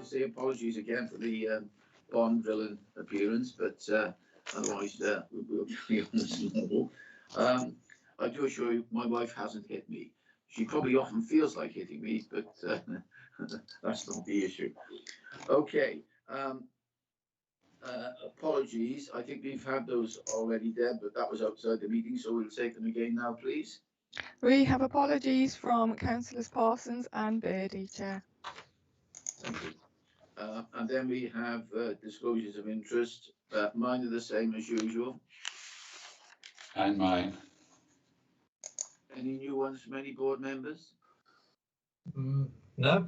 say apologies again for the Bond villain appearance, but otherwise we'll be on the small. I do assure you, my wife hasn't hit me. She probably often feels like hitting me, but that's not the issue. Okay. Apologies. I think we've had those already, Deb, but that was outside the meeting, so we'll take them again now, please. We have apologies from Councillors Parsons and Birdie, Chair. Thank you. And then we have disclosures of interest. Mine are the same as usual. And mine. Any new ones from any board members? No.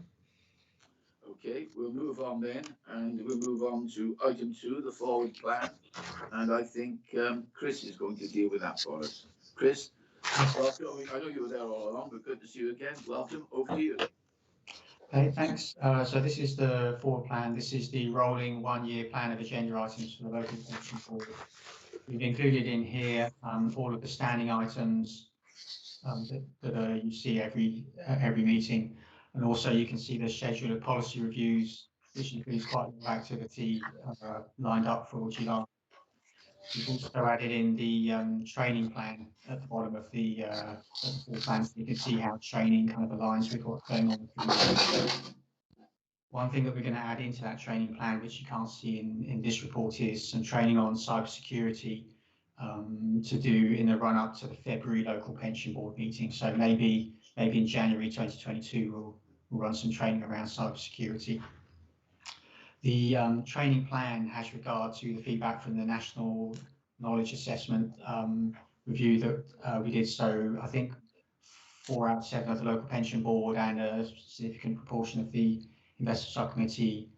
Okay, we'll move on then, and we'll move on to item 2, the forward plan. And I think Chris is going to deal with that for us. Chris, welcome. I know you were there all along, but good to see you again. Welcome. Over to you. Okay, thanks. So this is the forward plan. This is the rolling 1-year plan of agenda items for the local pension board. We've included in here all of the standing items that you see every meeting, and also you can see the schedule of policy reviews, which includes quite a lot of activity lined up for July. We've also added in the training plan at the bottom of the plan, so you can see how training kind of aligns with what's going on. One thing that we're going to add into that training plan, which you can't see in this report, is some training on cybersecurity to do in the run up to the February local pension board meeting. So maybe in January 2022 we'll run some training around cybersecurity. The training plan has regard to the feedback from the National Knowledge Assessment review that we did. So I think 4 out of 7 of the local pension board and a significant proportion of the investor subcommittee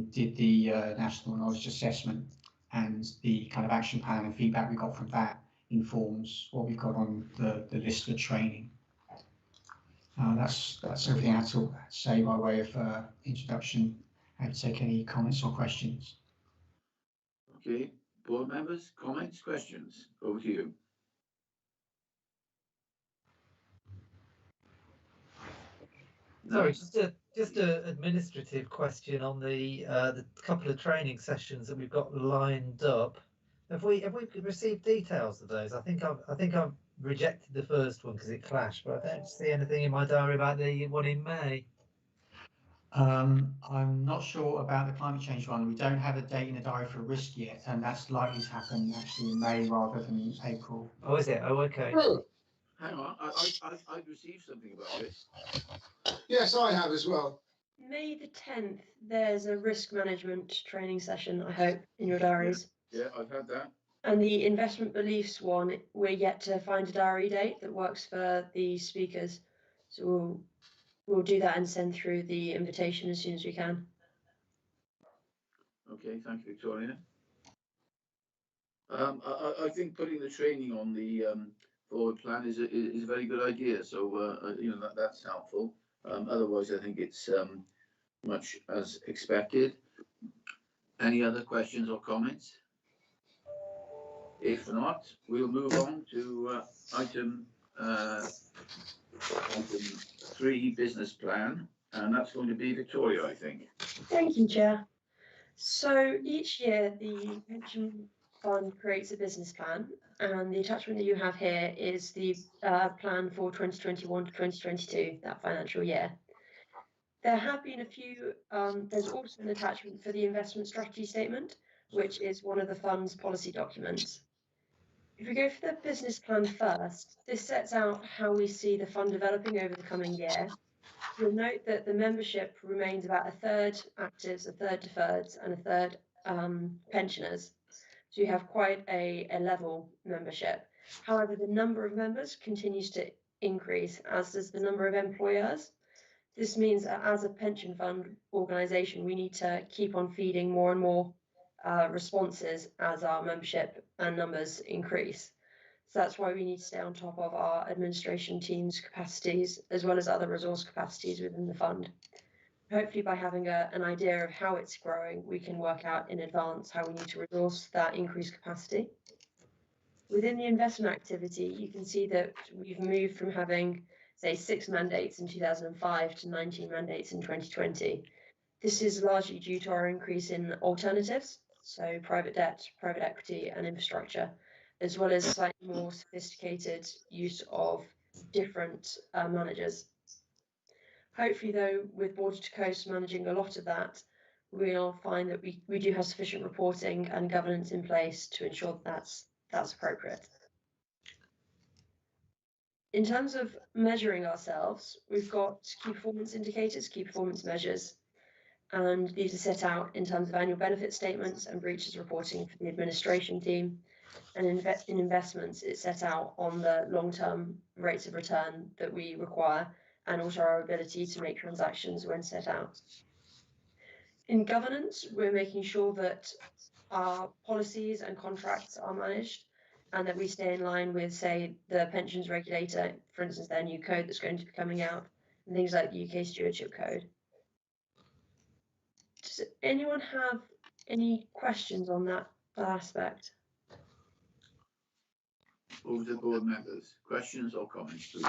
did the National Knowledge Assessment, and the kind of action plan and feedback we got from that informs what we've got on the list for training. That's everything I have to say by way of introduction. Happy to take any comments or questions. Okay, board members, comments, questions. Over to you. Sorry, just a administrative question on the couple of training sessions that we've got lined up. Have we received details of those? I think I've rejected the first one because it clashed, but I don't see anything in my diary about the one in May. I'm not sure about the climate change one. We don't have a date in the diary for risk yet, and that's likely to happen actually in May rather than April. Oh, is it? Oh, okay. Hang on, I've received something about it. Yes, I have as well. May the 10th, there's a risk management training session, I hope, in your diaries. Yeah, I've had that. And the investment beliefs one, we're yet to find a diary date that works for the speakers. So we'll do that and send through the invitation as soon as we can. Okay, thank you, Victoria. I think putting the training on the forward plan is a very good idea. So you know, that's helpful. Otherwise, I think it's much as expected. Any other questions or comments? If not, we'll move on to item 3, business plan, and that's going to be Victoria, I think. Thank you, Chair. So each year the pension fund creates a business plan, and the attachment that you have here is the plan for 2021 to 2022, that financial year. There have been a few, there's also an attachment for the investment strategy statement, which is one of the fund's policy documents. If we go for the business plan first, this sets out how we see the fund developing over the coming year. You'll note that the membership remains about a third actives, a third deferreds, and a third pensioners. So you have quite a level membership. However, the number of members continues to increase, as does the number of employers. This means that as a pension fund organisation, we need to keep on feeding more and more responses as our membership and numbers increase. So that's why we need to stay on top of our administration team's capacities, as well as other resource capacities within the fund. Hopefully by having an idea of how it's growing, we can work out in advance how we need to resource that increased capacity. Within the investment activity, you can see that we've moved from having, say, 6 mandates in 2005 to 19 mandates in 2020. This is largely due to our increase in alternatives, so private debt, private equity, and infrastructure, as well as slightly more sophisticated use of different managers. Hopefully, though, with Border to Coast managing a lot of that, we'll find that we do have sufficient reporting and governance in place to ensure that that's appropriate. In terms of measuring ourselves, we've got key performance indicators, key performance measures, and these are set out in terms of annual benefit statements and breaches reporting for the administration team. And in investments, it's set out on the long-term rates of return that we require, and also our ability to make transactions when set out. In governance, we're making sure that our policies and contracts are managed and that we stay in line with, say, the pensions regulator, for instance, their new code that's going to be coming out, and things like the UK Stewardship Code. Does anyone have any questions on that aspect? Over to board members. Questions or comments, please?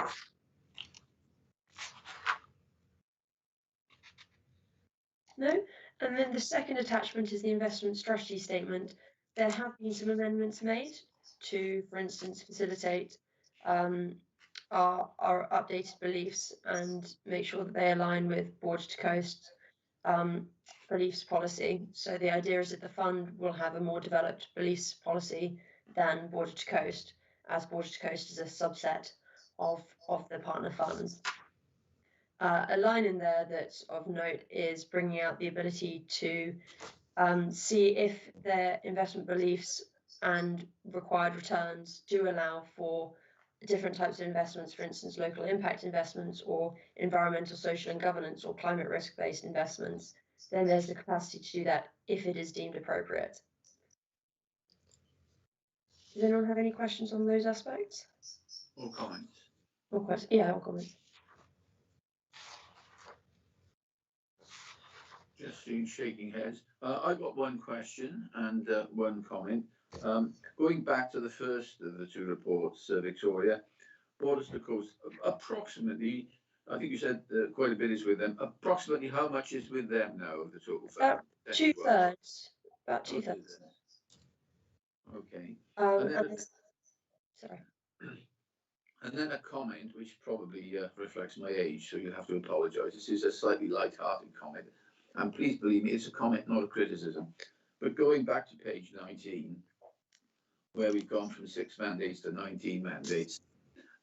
No? And then the second attachment is the investment strategy statement. There have been some amendments made to, for instance, facilitate our updated beliefs and make sure that they align with Border to Coast beliefs policy. So the idea is that the fund will have a more developed beliefs policy than Border to Coast, as Border to Coast is a subset of the partner funds. A line in there that's of note is bringing out the ability to see if their investment beliefs and required returns do allow for different types of investments, for instance, local impact investments or environmental, social and governance or climate risk-based investments. Then there's the capacity to do that if it is deemed appropriate. Does anyone have any questions on those aspects? Or comments? Or questions? Yeah, or comments. Just seeing shaking heads. I've got one question and one comment. Going back to the first of the two reports, Victoria, Borders to Coast, approximately, I think you said quite a bit is with them. Approximately how much is with them now of the total fund? About 2/3. About 2/3. Okay. Sorry. And then a comment which probably reflects my age, so you have to apologise. This is a slightly light-hearted comment. And please believe me, it's a comment, not a criticism. But going back to page 19, where we've gone from 6 mandates to 19 mandates,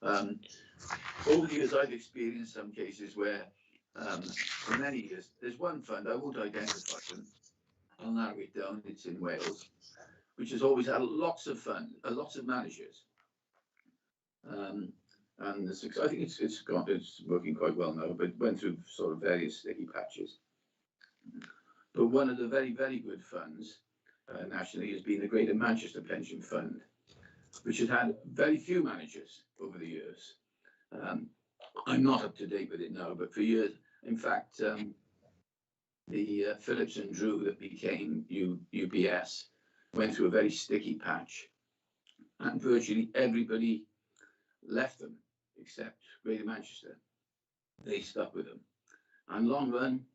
over the years I've experienced some cases where, for many years, there's one fund, I won't identify them, I'll narrow it down, it's in Wales, which has always had lots of fun, lots of managers. And I think it's working quite well now, but went through sort of various sticky patches. But one of the very, very good funds nationally has been the Greater Manchester Pension Fund, which has had very few managers over the years. I'm not up to date with it now, but for years, in fact, the Phillips and Drew that became UBS went through a very sticky patch, and virtually everybody left them except Greater Manchester. They stuck with them, and long run,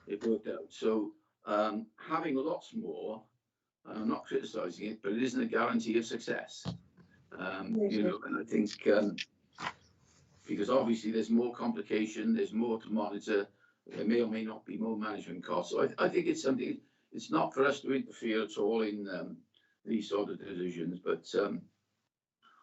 it worked out. So having lots more, I'm not criticising it, but it isn't a guarantee of success. You know, and I think because obviously there's more complication, there's more to monitor, there may or may not be more management costs. So I think it's something, it's not for us to interfere at all in these sort of decisions, but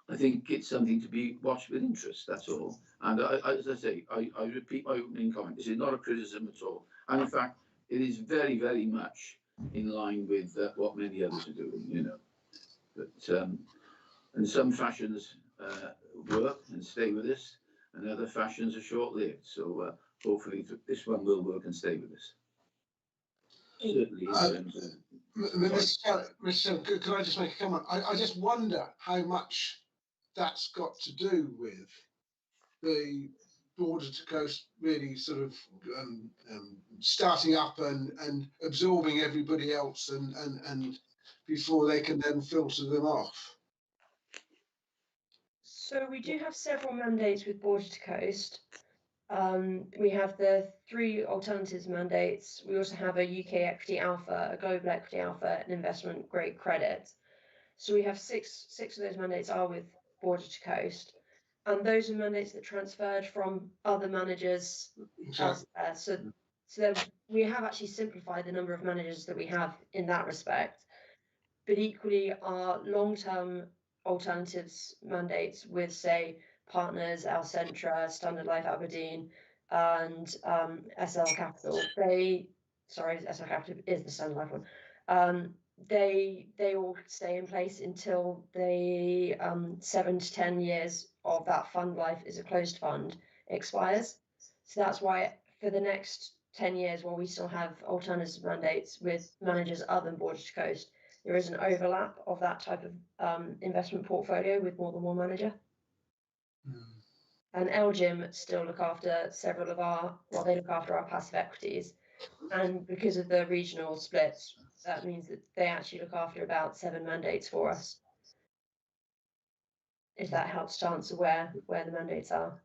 I think it's something to be watched with interest, that's all. And as I say, I repeat my opening comment, this is not a criticism at all. And in fact, it is very, very much in line with what many others are doing, you know. But and some fashions work and stay with us, and other fashions are short-lived. So hopefully this one will work and stay with us. Certainly in terms of... Mr. Could I just make a comment? I just wonder how much that's got to do with the Border to Coast really sort of starting up and absorbing everybody else and before they can then filter them off. So we do have several mandates with Border to Coast. We have the 3 alternatives mandates. We also have a UK equity alpha, a global equity alpha, and investment grade credit. So we have six of those mandates are with Border to Coast, and those are mandates that transferred from other managers elsewhere. So we have actually simplified the number of managers that we have in that respect. But equally, our long-term alternatives mandates with, say, Partners, Alcentra, Standard Life Aberdeen, and SL Capital. SL Capital is the Standard Life one. They all stay in place until the 7 to 10 years of that fund life is a closed fund expires. So that's why for the next 10 years, while we still have alternative mandates with managers other than Border to Coast, there is an overlap of that type of investment portfolio with more than one manager. And LGIM still look after several of they look after our passive equities. And because of the regional splits, that means that they actually look after about 7 mandates for us. If that helps to answer where the mandates are.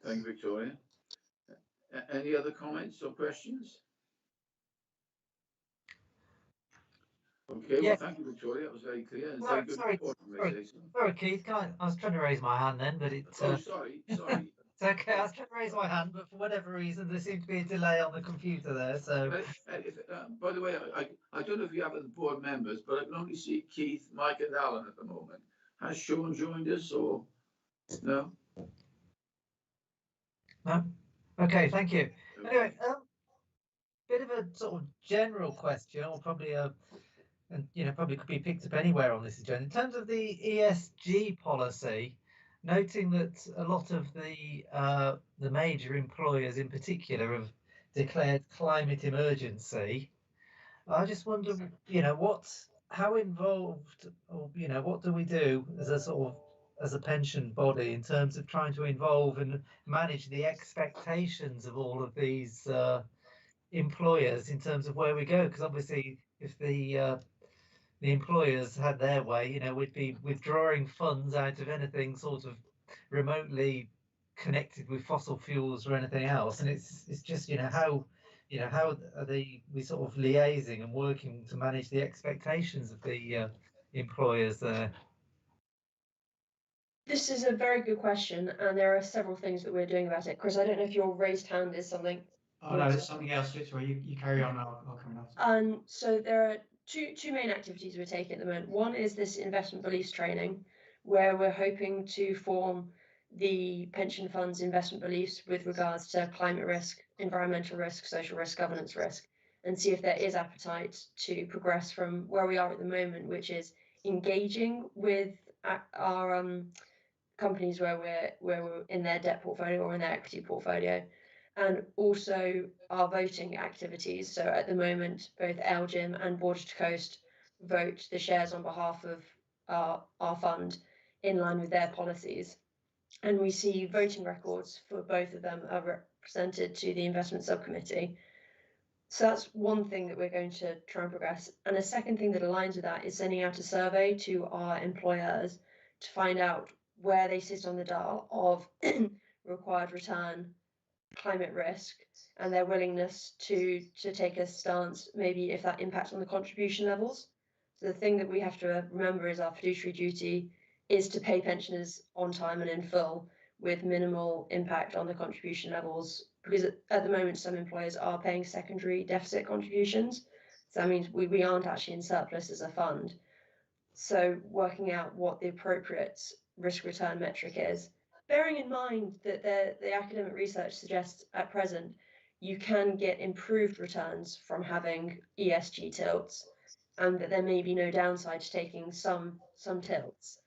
Thank you, Victoria. Any other comments or questions? Okay, Yeah. well, thank you, Victoria. That was very clear. And very good report. Sorry, Keith. I was trying to raise my hand then, but it. Oh, sorry. It's okay. I was trying to raise my hand, but for whatever reason, there seemed to be a delay on the computer there. So. By the way, I don't know if you have other board members, but I can only see Keith, Mike, and Alan at the moment. Has Sean joined us or no? No. Okay. Thank you. Anyway, bit of a sort of general question, or probably probably could be picked up anywhere on this agenda. In terms of the ESG policy, noting that a lot of the major employers in particular have declared climate emergency, I just wonder, how involved, or what do we do as a pension body in terms of trying to involve and manage the expectations of all of these employers in terms of where we go? Because obviously, if the employers had their way, we'd be withdrawing funds out of anything sort of remotely connected with fossil fuels or anything else. And it's just, how are we sort of liaising and working to manage the expectations of the employers there? This is a very good question, and there are several things that we're doing about it. Chris, I don't know if your raised hand is something. Oh no, there's something else, Victoria. You carry on. I'll come out. So there are two main activities we're taking at the moment. One is this investment beliefs training, where we're hoping to form the pension fund's investment beliefs with regards to climate risk, environmental risk, social risk, governance risk, and see if there is appetite to progress from where we are at the moment, which is engaging with our companies where we're in their debt portfolio or in their equity portfolio, and also our voting activities. So at the moment, both LGIM and Border to Coast vote the shares on behalf of our fund in line with their policies. And we see voting records for both of them are represented to the investment subcommittee. So that's one thing that we're going to try and progress. And a second thing that aligns with that is sending out a survey to our employers to find out where they sit on the dial of required return, climate risk, and their willingness to take a stance, maybe if that impacts on the contribution levels. So the thing that we have to remember is our fiduciary duty is to pay pensioners on time and in full with minimal impact on the contribution levels, because at the moment some employers are paying secondary deficit contributions. So that means we aren't actually in surplus as a fund. So working out what the appropriate risk return metric is, bearing in mind that the academic research suggests at present you can get improved returns from having ESG tilts, and that there may be no downside to taking some tilts,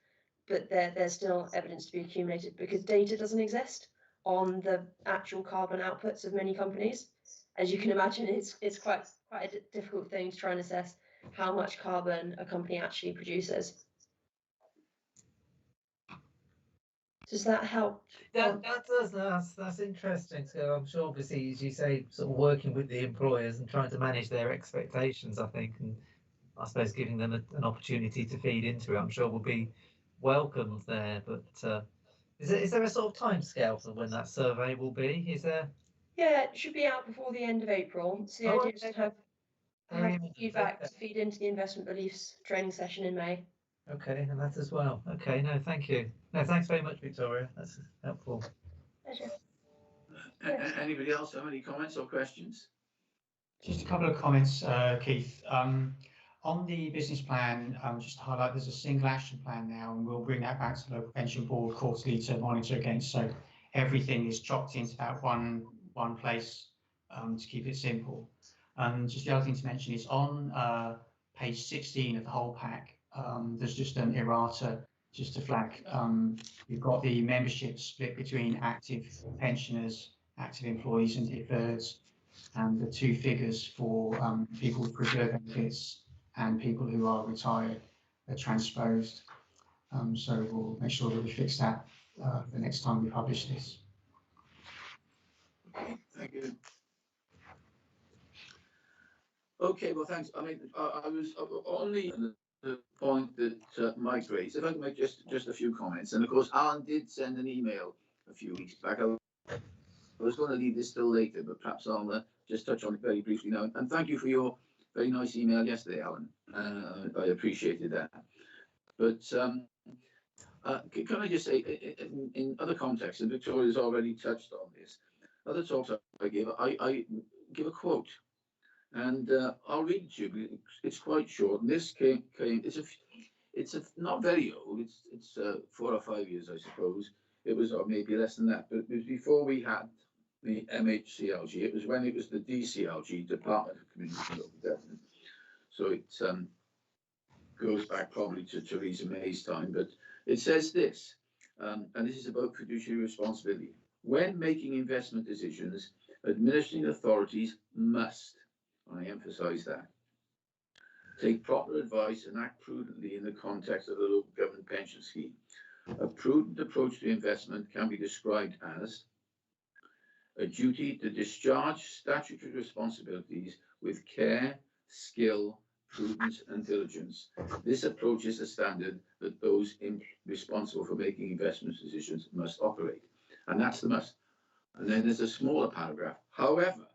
but there's still evidence to be accumulated because data doesn't exist on the actual carbon outputs of many companies. As you can imagine, it's quite a difficult thing to try and assess how much carbon a company actually produces. Does that help? That does. That's interesting. So I'm sure, obviously, as you say, sort of working with the employers and trying to manage their expectations, I think, and I suppose giving them an opportunity to feed into it, I'm sure will be welcomed there. But Is there a sort of timescale for when that survey will be? Is there? Yeah, it should be out before the end of April. So the Oh, idea is to okay. have Very the imminent, feedback okay. to feed into the investment beliefs training session in May. Okay, and that as well. Okay, no, thank you. No, thanks very much, Victoria. That's helpful. Pleasure. Anybody else have any comments or questions? Just a couple of comments, Keith. On the business plan, just to highlight, there's a single action plan now, and we'll bring that back to the local pension board quarterly to monitor against. So everything is chopped into that one place to keep it simple. Just the other thing to mention is on page 16 of the whole pack, there's just an errata just to flag. You've got the membership split between active pensioners, active employees, and deferreds, and the two figures for people with preserved benefits and people who are retired are transposed. So we'll make sure that we fix that the next time we publish this. Okay, thank you. Okay, well, thanks. I mean, I was only the point that Mike raised. If I can make just a few comments, and of course, Alan did send an email a few weeks back. I was going to leave this till later, but perhaps I'll just touch on it very briefly now. And thank you for your very nice email yesterday, Alan. I appreciated that. But can I just say, in other contexts, and Victoria's already touched on this, other talks I give, I give a quote. And I'll read it to you. It's quite short. And this came. It's not very old. It's 4 or 5 years, I suppose. It was, or maybe less than that. But it was before we had the MHCLG. It was when it was the DCLG, Department of Community and Local Government. So it goes back probably to Theresa May's time. But it says this, and this is about fiduciary responsibility. When making investment decisions, administering authorities must, I emphasize that, take proper advice and act prudently in the context of the local government pension scheme. A prudent approach to investment can be described as a duty to discharge statutory responsibilities with care, skill, prudence, and diligence. This approach is the standard that those responsible for making investment decisions must operate. And that's the must. And then there's a smaller paragraph. However,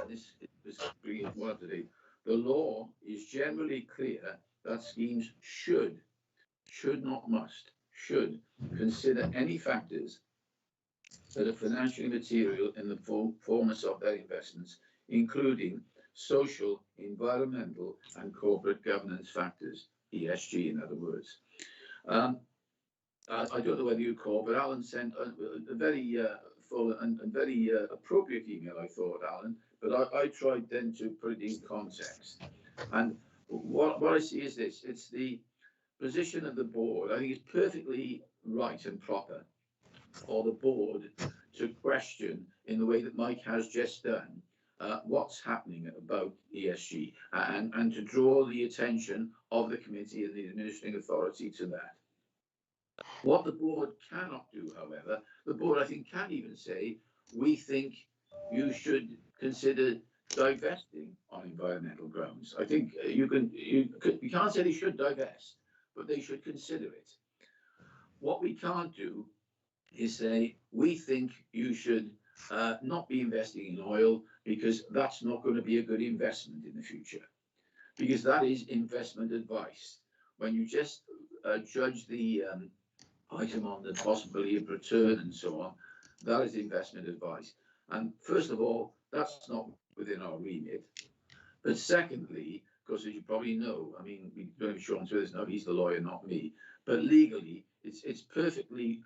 this is bringing one today. The law is generally clear that schemes should not must, should consider any factors that are financially material in the performance of their investments, including social, environmental, and corporate governance factors, ESG in other words. I don't know whether you call, but Alan sent a very full and very appropriate email, I thought, Alan, but I tried then to put it in context. And what I see is this, it's the position of the board. I think it's perfectly right and proper for the board to question in the way that Mike has just done what's happening about ESG and to draw the attention of the committee and the administering authority to that. What the board cannot do, however, the board I think can even say, we think you should consider divesting on environmental grounds. I think you can't say they should divest, but they should consider it. What we can't do is say, we think you should not be investing in oil because that's not going to be a good investment in the future. Because that is investment advice. When you just judge the item on the possibility of return and so on, that is investment advice. And first of all, that's not within our remit. But secondly, because as you probably know, I mean, we don't have Sean Smith now, he's the lawyer, not me. But legally, it's perfectly,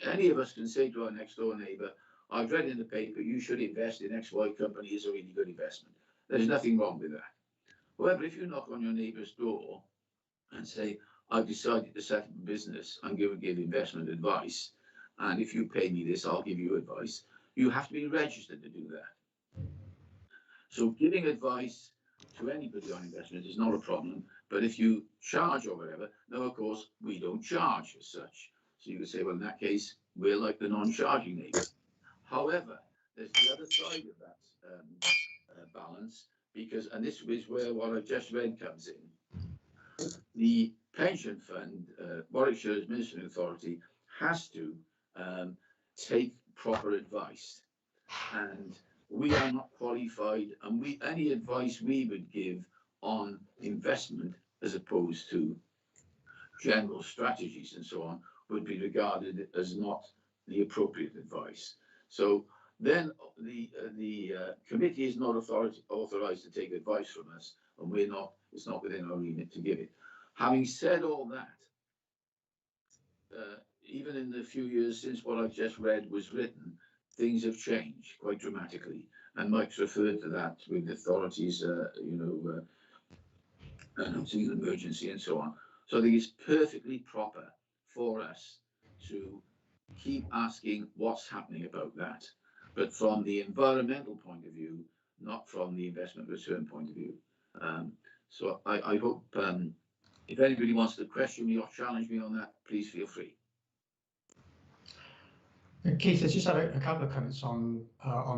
any of us can say to our next door neighbour, I've read in the paper, you should invest in XY company, it's a really good investment. There's nothing wrong with that. However, if you knock on your neighbour's door and say, I've decided to set up a business, I'm going to give investment advice, and if you pay me this, I'll give you advice, you have to be registered to do that. So giving advice to anybody on investment is not a problem, but if you charge or whatever, now of course we don't charge as such. So you could say, well, in that case, we're like the non-charging neighbour. However, there's the other side of that balance, because, and this is where what I've just read comes in, the pension fund, Warwickshire Administrative Authority has to take proper advice, and we are not qualified, and any advice we would give on investment as opposed to general strategies and so on would be regarded as not the appropriate advice. So then the committee is not authorised to take advice from us, and we're not. It's not within our remit to give it. Having said all that, even in the few years since what I've just read was written, things have changed quite dramatically, and Mike's referred to that with authorities, announcing an emergency and so on. So I think it's perfectly proper for us to keep asking what's happening about that, but from the environmental point of view, not from the investment return point of view. So I hope if anybody wants to question me or challenge me on that, please feel free. Keith, I just have a couple of comments on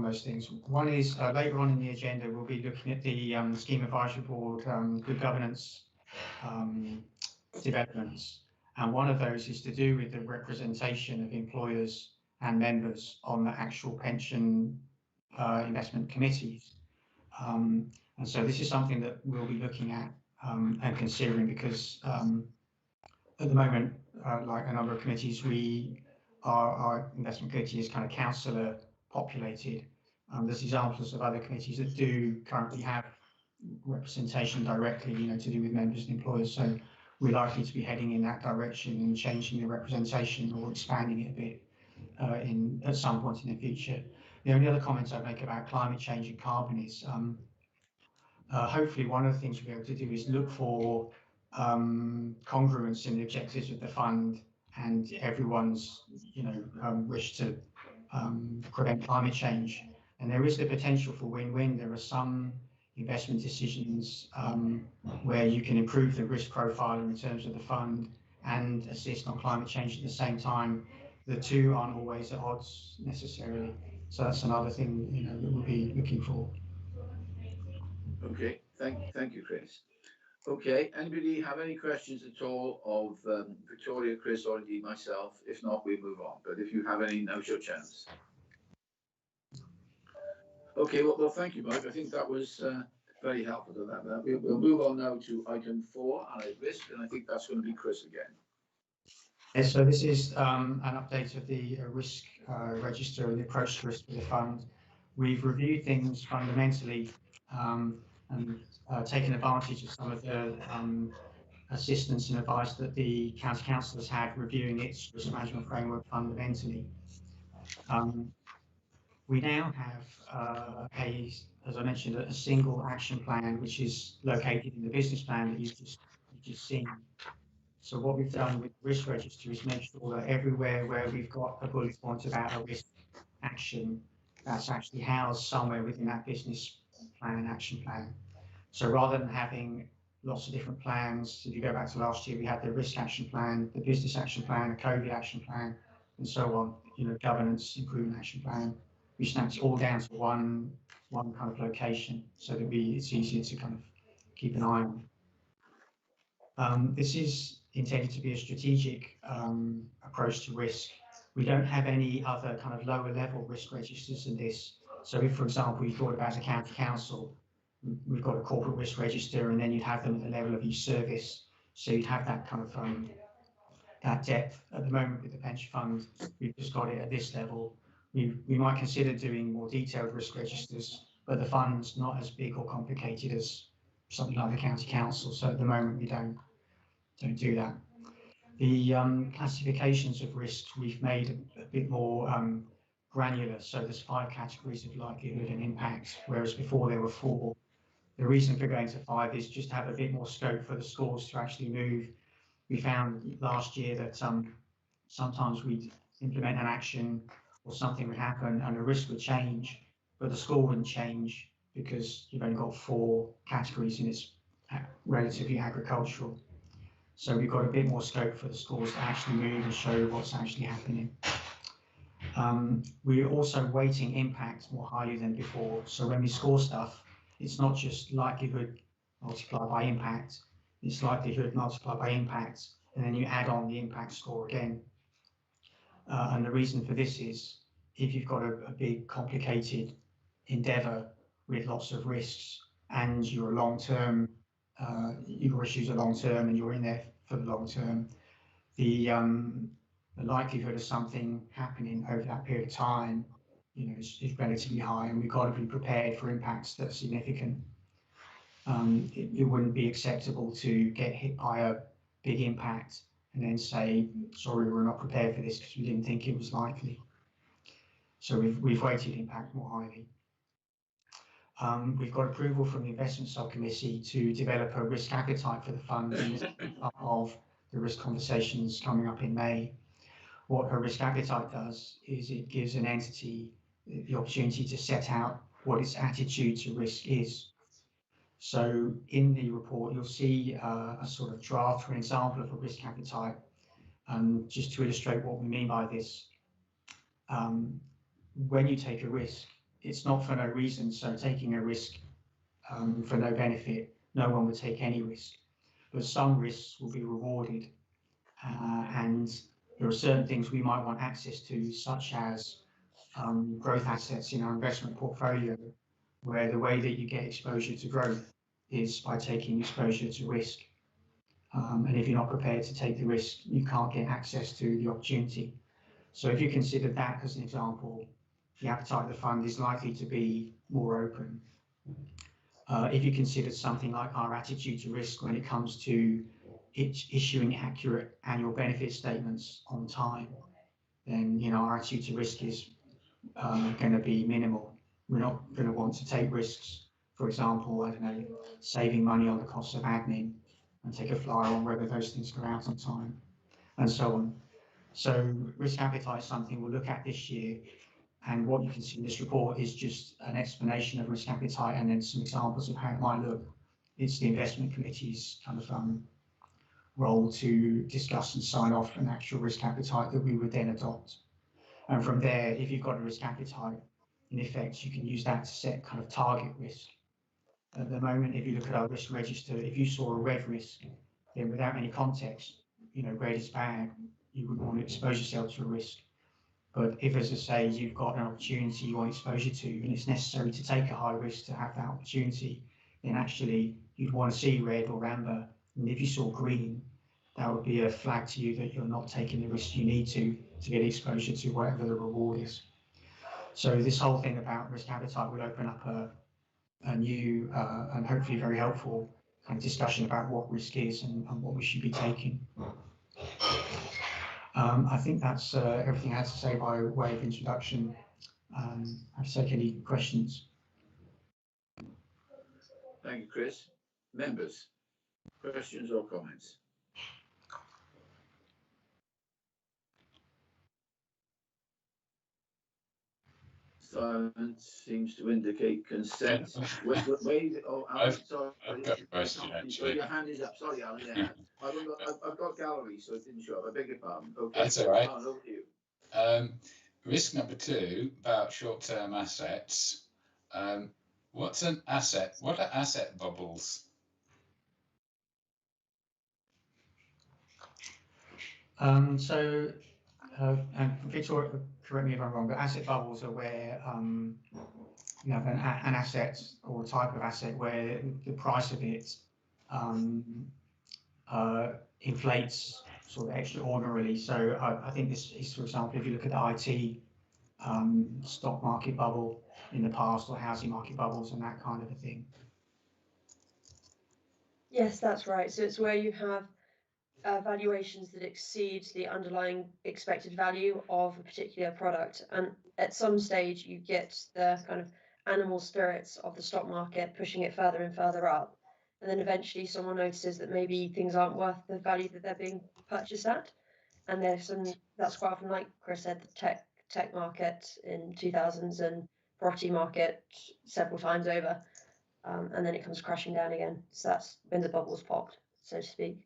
those things. One is later on in the agenda, we'll be looking at the Scheme Advisory Board good governance developments. And one of those is to do with the representation of employers and members on the actual pension investment committees. And so this is something that we'll be looking at and considering, because at the moment, like a number of committees, our investment committee is kind of councillor populated. There's examples of other committees that do currently have representation directly, to do with members and employers. So we're likely to be heading in that direction and changing the representation or expanding it a bit at some point in the future. The only other comments I'd make about climate change and carbon is hopefully one of the things we'll be able to do is look for congruence in the objectives of the fund and everyone's wish to prevent climate change. And there is the potential for win-win. There are some investment decisions where you can improve the risk profile in terms of the fund and assist on climate change at the same time. The two aren't always at odds necessarily. So that's another thing that we'll be looking for. Okay, thank you, Chris. Okay, anybody have any questions at all of Victoria, Chris, or indeed myself? If not, we move on. But if you have any, now's your chance. Okay, well, thank you, Mike. I think that was very helpful to that. We'll move on now to item 4, allied risk, and I think that's going to be Chris again. Yes, so this is an update of the risk register and the approach to risk for the fund. We've reviewed things fundamentally and taken advantage of some of the assistance and advice that the county council has had reviewing its risk management framework fundamentally. We now have, as I mentioned, a single action plan, which is located in the business plan that you've just seen. So what we've done with the risk register is make sure that everywhere where we've got a bullet point about a risk action, that's actually housed somewhere within that business plan and action plan. So rather than having lots of different plans, if you go back to last year, we had the risk action plan, the business action plan, the COVID action plan, and so on, governance improvement action plan. We snapped it all down to one kind of location so that it's easier to kind of keep an eye on. This is intended to be a strategic approach to risk. We don't have any other kind of lower level risk registers than this. So if, for example, you thought about a county council, we've got a corporate risk register, and then you'd have them at the level of each service. So you'd have that kind of that depth. At the moment with the pension fund, we've just got it at this level. We might consider doing more detailed risk registers, but the fund's not as big or complicated as something like the county council. So at the moment we don't do that. The classifications of risks we've made a bit more granular. So there's 5 categories of likelihood and impact, whereas before there were 4. The reason for going to 5 is just to have a bit more scope for the scores to actually move. We found last year that sometimes we'd implement an action or something would happen and the risk would change, but the score wouldn't change because you've only got 4 categories and it's relatively agricultural. So we've got a bit more scope for the scores to actually move and show what's actually happening. We're also weighting impact more highly than before. So when we score stuff, it's not just likelihood multiplied by impact. this likelihood multiplied by impact, and then you add on the impact score again. And the reason for this is if you've got a big complicated endeavour with lots of risks and you're long-term, your issues are long-term and you're in there for the long term, the likelihood of something happening over that period of time, is relatively high, and we've got to be prepared for impacts that are significant. It wouldn't be acceptable to get hit by a big impact and then say, sorry, we're not prepared for this because we didn't think it was likely. So we've weighted impact more highly. We've got approval from the investment subcommittee to develop a risk appetite for the fund as part of the risk conversations coming up in May. What a risk appetite does is it gives an entity the opportunity to set out what its attitude to risk is. So in the report, you'll see a sort of draft or an example of a risk appetite. Just to illustrate what we mean by this, when you take a risk, it's not for no reason. So taking a risk for no benefit, no one would take any risk. But some risks will be rewarded. And there are certain things we might want access to, such as growth assets in our investment portfolio, where the way that you get exposure to growth is by taking exposure to risk. And if you're not prepared to take the risk, you can't get access to the opportunity. So if you consider that as an example, the appetite of the fund is likely to be more open. If you consider something like our attitude to risk when it comes to issuing accurate annual benefit statements on time, then our attitude to risk is going to be minimal. We're not going to want to take risks. For example, I don't know, saving money on the cost of admin, and take a flyer on whether those things go out on time, and so on. So risk appetite is something we'll look at this year, and what you can see in this report is just an explanation of risk appetite and then some examples of how it might look. It's the investment committee's kind of role to discuss and sign off an actual risk appetite that we would then adopt. And from there, if you've got a risk appetite, in effect, you can use that to set kind of target risk. At the moment, if you look at our risk register, if you saw a red risk, then without any context, red is bad, you would want to expose yourself to a risk. But if, as I say, you've got an opportunity you want exposure to, and it's necessary to take a high risk to have that opportunity, then actually you'd want to see red or amber. And if you saw green, that would be a flag to you that you're not taking the risk you need to get exposure to whatever the reward is. So this whole thing about risk appetite will open up a new and hopefully very helpful kind of discussion about what risk is and what we should be taking. I think that's everything I had to say by way of introduction. I take any questions. Thank you, Chris. Members, questions or comments? Silence seems to indicate consent. I've got a question, actually. Your hand is up. Sorry, Alan. Yeah. I've got gallery, so it didn't show up. I beg your pardon. Okay. That's all right. Alan, over to you. Risk number 2 about short-term assets. What's an asset? What are asset bubbles? And Victoria, correct me if I'm wrong, but asset bubbles are where you have an asset or a type of asset where the price of it inflates sort of extraordinarily. So I think this is, for example, if you look at the IT stock market bubble in the past, or housing market bubbles and that kind of a thing. Yes, that's right. So it's where you have valuations that exceed the underlying expected value of a particular product, and at some stage you get the kind of animal spirits of the stock market pushing it further and further up, and then eventually someone notices that maybe things aren't worth the value that they're being purchased at, and that's quite often, like Chris said, the tech market in 2000s and property market several times over, and then it comes crashing down again. So that's when the bubbles popped, so to speak.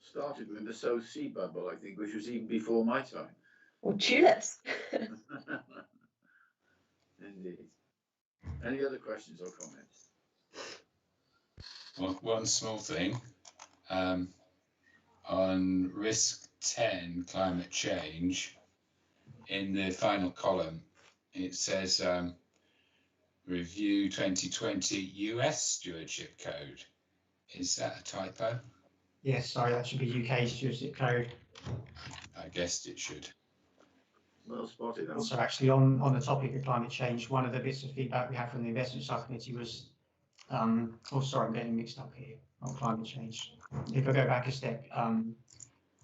Started with the South Sea bubble, I think, which was even before my time. Or tulips. Indeed. Any other questions or comments? Well, one small thing. on risk 10, climate change, in the final column, it says review 2020 US stewardship code. Is that a typo? Yes, sorry, that should be UK stewardship code. I guessed it should. Well spotted. Alan. Also, actually, on the topic of climate change, one of the bits of feedback we had from the investment subcommittee was, oh, sorry, I'm getting mixed up here on climate change. If I go back a step,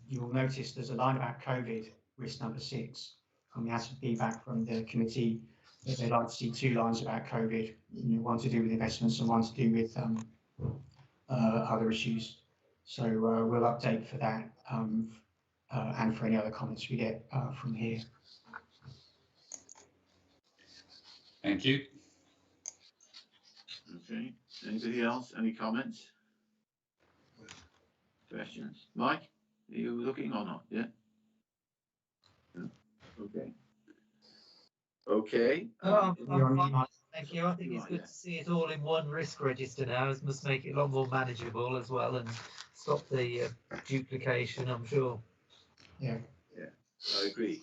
you'll notice there's a line about COVID, risk number 6, and we had some feedback from the committee that they'd like to see 2 lines about COVID, one to do with investments and one to do with other issues. So we'll update for that and for any other comments we get from here. Thank you. Okay. Anybody else? Any comments? Questions? Mike, are you looking or not? Yeah. No? Okay. Okay. I'm You're on fine. mute. Thank you. I think it's Right, good yeah. to see it all in one risk register now. It must make it a lot more manageable as well and stop the duplication, I'm sure. Yeah. I agree.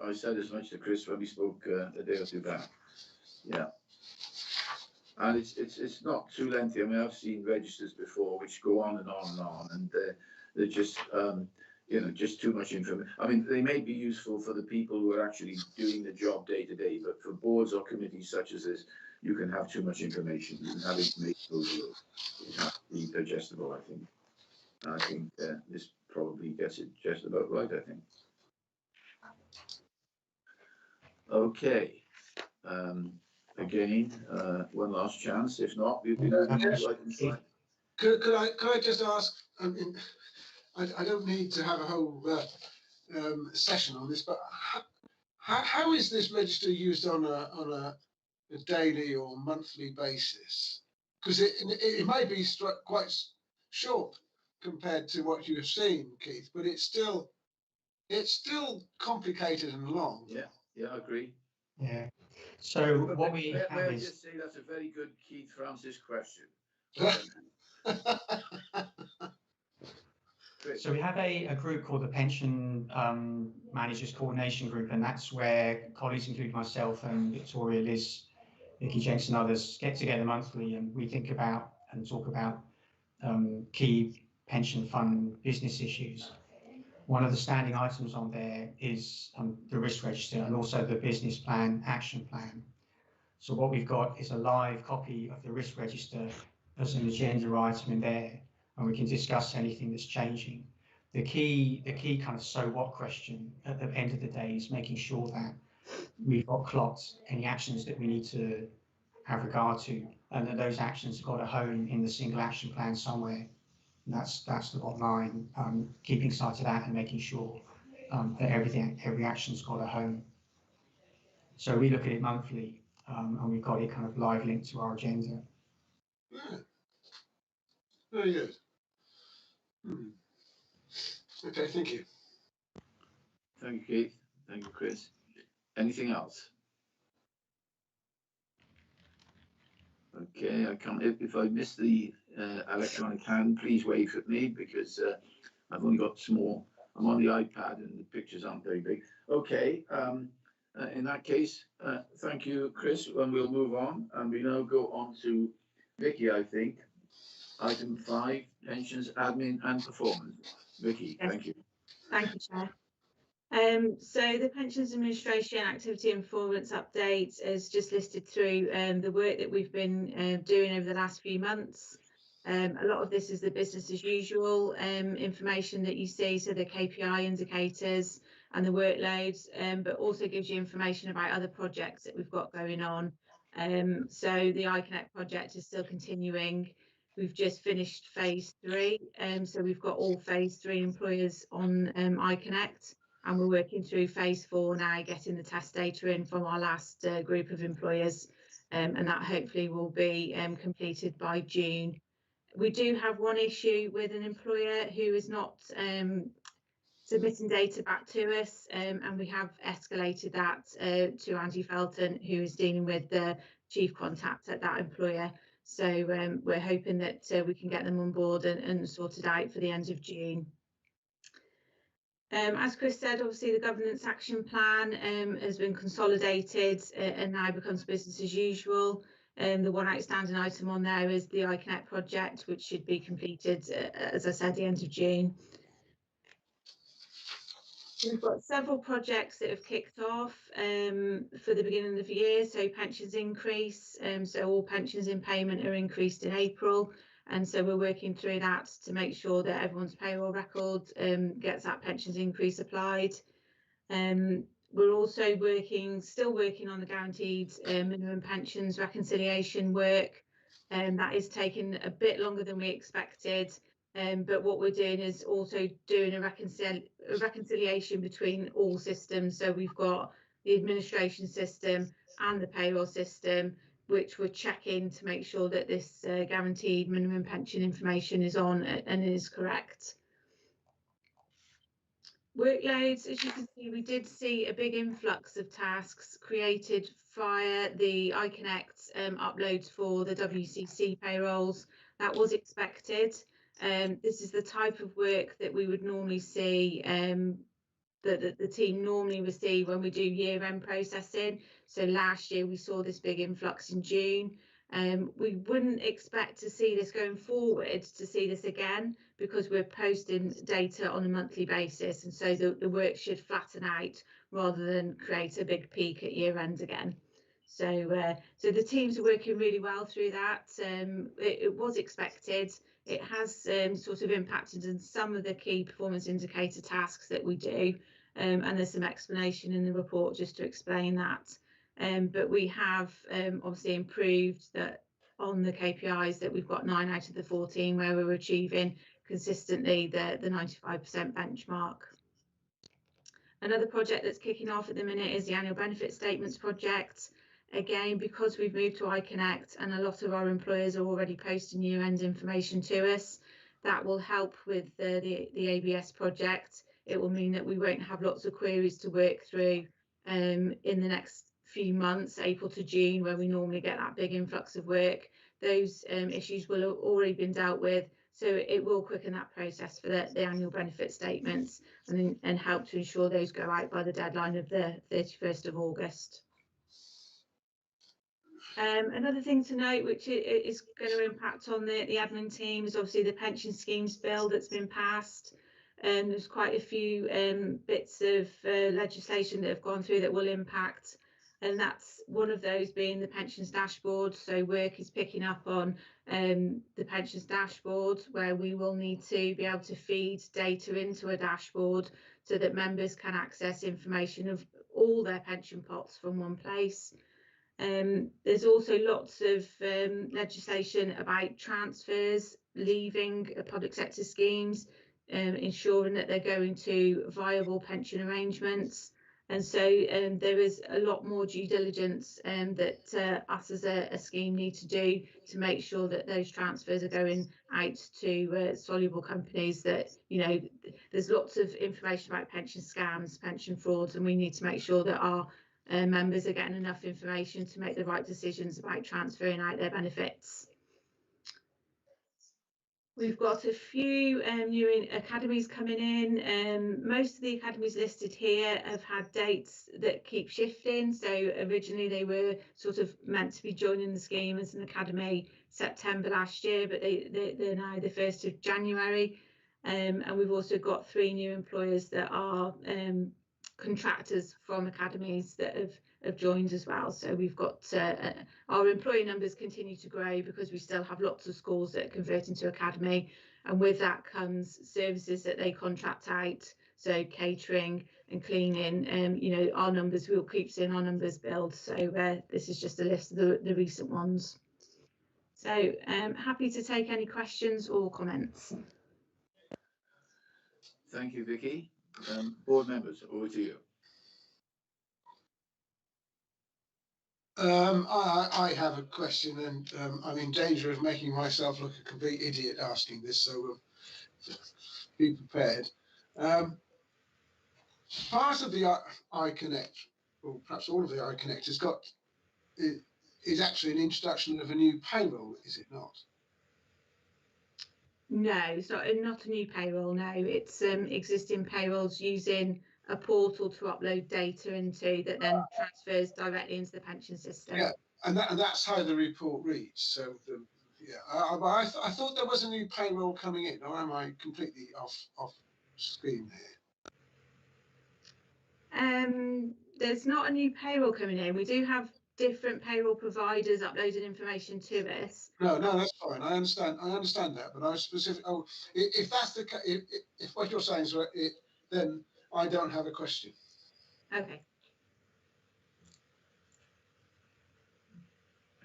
I said as much to Chris when we spoke a day or two back. Yeah. And it's not too lengthy. I mean, I've seen registers before which go on and on and on, and they're just just too much information. I mean, they may be useful for the people who are actually doing the job day to day, but for boards or committees such as this, you can have too much information. You can have information overload. It has to be digestible, I think. And I think this probably gets it just about right, I think. Okay. Again, one last chance. If not, we'll be moving to item 5. Could I just ask? I mean, I don't need to have a whole session on this, but how is this register used on a daily or monthly basis? Because it may be quite short compared to what you have seen, Keith, but it's still complicated and long. Yeah, I agree. Yeah. So But what we may have I is, just say that's a very good Keith Francis question. Chris. so we have a group called the Pension Managers Coordination Group, and that's where colleagues, including myself and Victoria, Liz, Vicky Jenks and others, get together monthly, and we think about and talk about key pension fund business issues. One of the standing items on there is the risk register and also the business plan, action plan. So what we've got is a live copy of the risk register as an agenda item in there, and we can discuss anything that's changing. The key kind of so what question at the end of the day is making sure that we've got clocked any actions that we need to have regard to, and that those actions have got a home in the single action plan somewhere. And that's the bottom line, keeping sight of that and making sure that every action's got a home. So we look at it monthly, and we've got it kind of live linked to our agenda. Yeah. Very good. Okay, thank you. Thank you, Keith. Thank you, Chris. Anything else? Okay, I can't. If I miss the electronic hand, please wave at me because I've only got small. I'm on the iPad and the pictures aren't very big. Okay. In that case, thank you, Chris. And we'll move on, and we now go on to Vicky. I think item 5: pensions, admin, and performance. Vicky, Yes. thank you. Thank you, Chair. So the Pensions Administration Activity and Performance Update has just listed through the work that we've been doing over the last few months. A lot of this is the business as usual information that you see, so the KPI indicators and the workloads, but also gives you information about other projects that we've got going on. So the iConnect project is still continuing. We've just finished phase 3, so we've got all phase 3 employers on iConnect. And we're working through phase 4 now, getting the test data in from our last group of employers, and that hopefully will be completed by June. We do have one issue with an employer who is not submitting data back to us, and we have escalated that to Andy Felton, who is dealing with the chief contact at that employer. So we're hoping that we can get them on board and sorted out for the end of June. As Chris said, obviously the governance action plan has been consolidated and now becomes business as usual. The one outstanding item on there is the iConnect project, which should be completed, as I said, the end of June. We've got several projects that have kicked off for the beginning of the year. So pensions increase, so all pensions in payment are increased in April. And so we're working through that to make sure that everyone's payroll record gets that pensions increase applied. We're also still working on the guaranteed minimum pensions reconciliation work. That is taking a bit longer than we expected. But what we're doing is also doing a reconciliation between all systems. So we've got the administration system and the payroll system, which we're checking to make sure that this guaranteed minimum pension information is on and is correct. Workloads, as you can see, we did see a big influx of tasks created via the iConnect uploads for the WCC payrolls. That was expected. This is the type of work that we would normally see, that the team normally receive when we do year-end processing. So last year we saw this big influx in June. We wouldn't expect to see this going forward, to see this again, because we're posting data on a monthly basis, and so the work should flatten out rather than create a big peak at year end again. So the teams are working really well through that. It was expected. It has sort of impacted on some of the key performance indicator tasks that we do, and there's some explanation in the report just to explain that. But we have obviously improved that on the KPIs, that we've got 9 out of the 14 where we're achieving consistently the 95% benchmark. Another project that's kicking off at the minute is the annual benefit statements project. Again, because we've moved to iConnect and a lot of our employers are already posting year-end information to us, that will help with the ABS project. It will mean that we won't have lots of queries to work through in the next few months, April to June, where we normally get that big influx of work. Those issues will have already been dealt with, so it will quicken that process for the annual benefit statements and help to ensure those go out by the deadline of the 31st of August. Another thing to note, which is going to impact on the admin team, is obviously the pension schemes bill that's been passed. There's quite a few bits of legislation that have gone through that will impact, and that's one of those being the pensions dashboard. So work is picking up on the pensions dashboard, where we will need to be able to feed data into a dashboard so that members can access information of all their pension pots from one place. There's also lots of legislation about transfers, leaving public sector schemes, ensuring that they're going to viable pension arrangements. And so there is a lot more due diligence that us as a scheme need to do to make sure that those transfers are going out to soluble companies. That, you know, there's lots of information about pension scams, pension frauds, and we need to make sure that our members are getting enough information to make the right decisions about transferring out their benefits. We've got a few new academies coming in. Most of the academies listed here have had dates that keep shifting. So originally they were sort of meant to be joining the scheme as an academy September last year, but they're now the 1st of January. And we've also got 3 new employers that are contractors from academies that have joined as well. So we've got our employee numbers continue to grow because we still have lots of schools that convert into academy, and with that comes services that they contract out, so catering and cleaning. You know, our numbers, we'll keep seeing our numbers build. So this is just a list of the recent ones. So happy to take any questions or comments. Thank you, Vicky. Board members, over to you. I have a question, and I'm in danger of making myself look a complete idiot asking this, so be prepared. Part of the iConnect, or perhaps all of the iConnect, has got is actually an introduction of a new payroll, is it not? No, it's not a new payroll. No, it's existing payrolls using a portal to upload data into that then transfers directly into the pension system. Yeah, and that's how the report reads. So I thought there was a new payroll coming in, or am I completely off screen here? There's not a new payroll coming in. We do have different payroll providers uploading information to us. No, that's fine. I understand that, but I was specific. Oh, if that's the if what you're saying is right, then I don't have a question. Okay.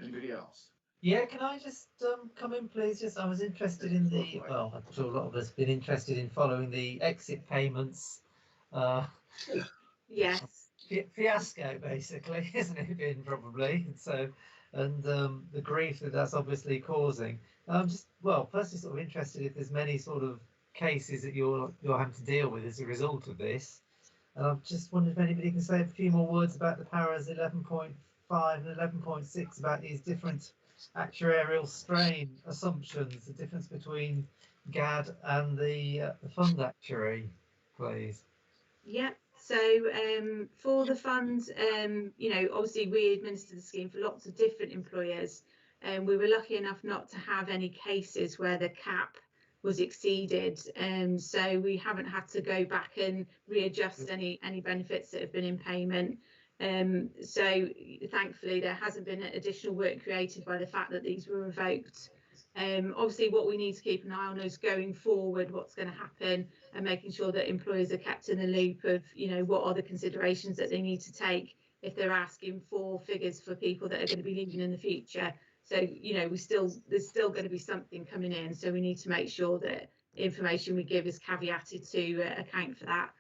Anybody else? Yeah, can I just come in, please? Just I was interested in the, well, I'm sure a lot of us have been interested in following the exit payments. Yes. Fiasco, basically, isn't it? Been probably, and so, and the grief that that's obviously causing. Just well, firstly, sort of interested if there's many sort of cases that you're having to deal with as a result of this. And I've just wondered if anybody can say a few more words about the paras 11.5 and 11.6 about these different actuarial strain assumptions, the difference between GAD and the fund actuary, please. Yeah. So for the funds, you know, obviously we administer the scheme for lots of different employers, and we were lucky enough not to have any cases where the cap was exceeded, so we haven't had to go back and readjust any benefits that have been in payment. So thankfully there hasn't been additional work created by the fact that these were revoked. Obviously what we need to keep an eye on is going forward what's going to happen, and making sure that employers are kept in the loop of, you know, what are the considerations that they need to take if they're asking for figures for people that are going to be leaving in the future. So, you know, there's still going to be something coming in, so we need to make sure that information we give is caveated to account for that.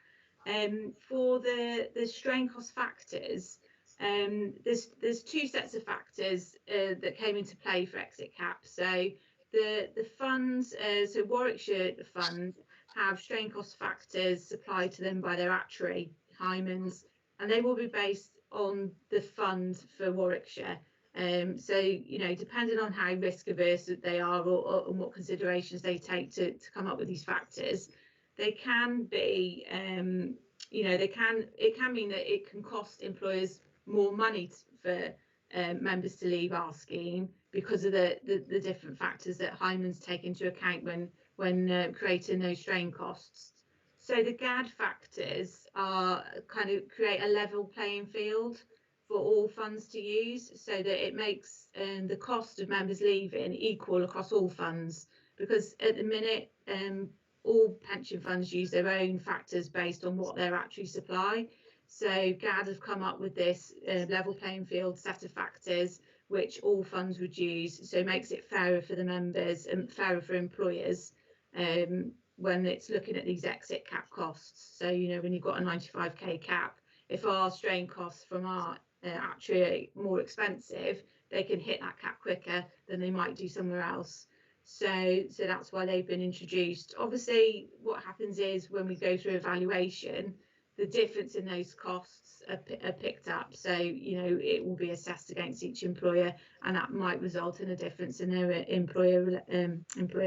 For the strain cost factors, there's two sets of factors that came into play for exit cap. So the funds, so Warwickshire fund have strain cost factors supplied to them by their actuary, Hymans, and they will be based on the fund for Warwickshire. So, you know, depending on how risk averse they are or what considerations they take to come up with these factors, they can be, you know, it can mean that it can cost employers more money for members to leave our scheme because of the different factors that Hymans take into account when creating those strain costs. So the GAD factors are kind of create a level playing field for all funds to use, so that it makes the cost of members leaving equal across all funds, because at the minute all pension funds use their own factors based on what their actuary supply. So GAD have come up with this level playing field set of factors which all funds would use, so it makes it fairer for the members and fairer for employers when it's looking at these exit cap costs. So, you know, when you've got a 95k cap, if our strain costs from our actuary are more expensive, they can hit that cap quicker than they might do somewhere else. So that's why they've been introduced. Obviously, what happens is when we go through evaluation, the difference in those costs are picked up. So, you know, it will be assessed against each employer, and that might result in a difference in their employer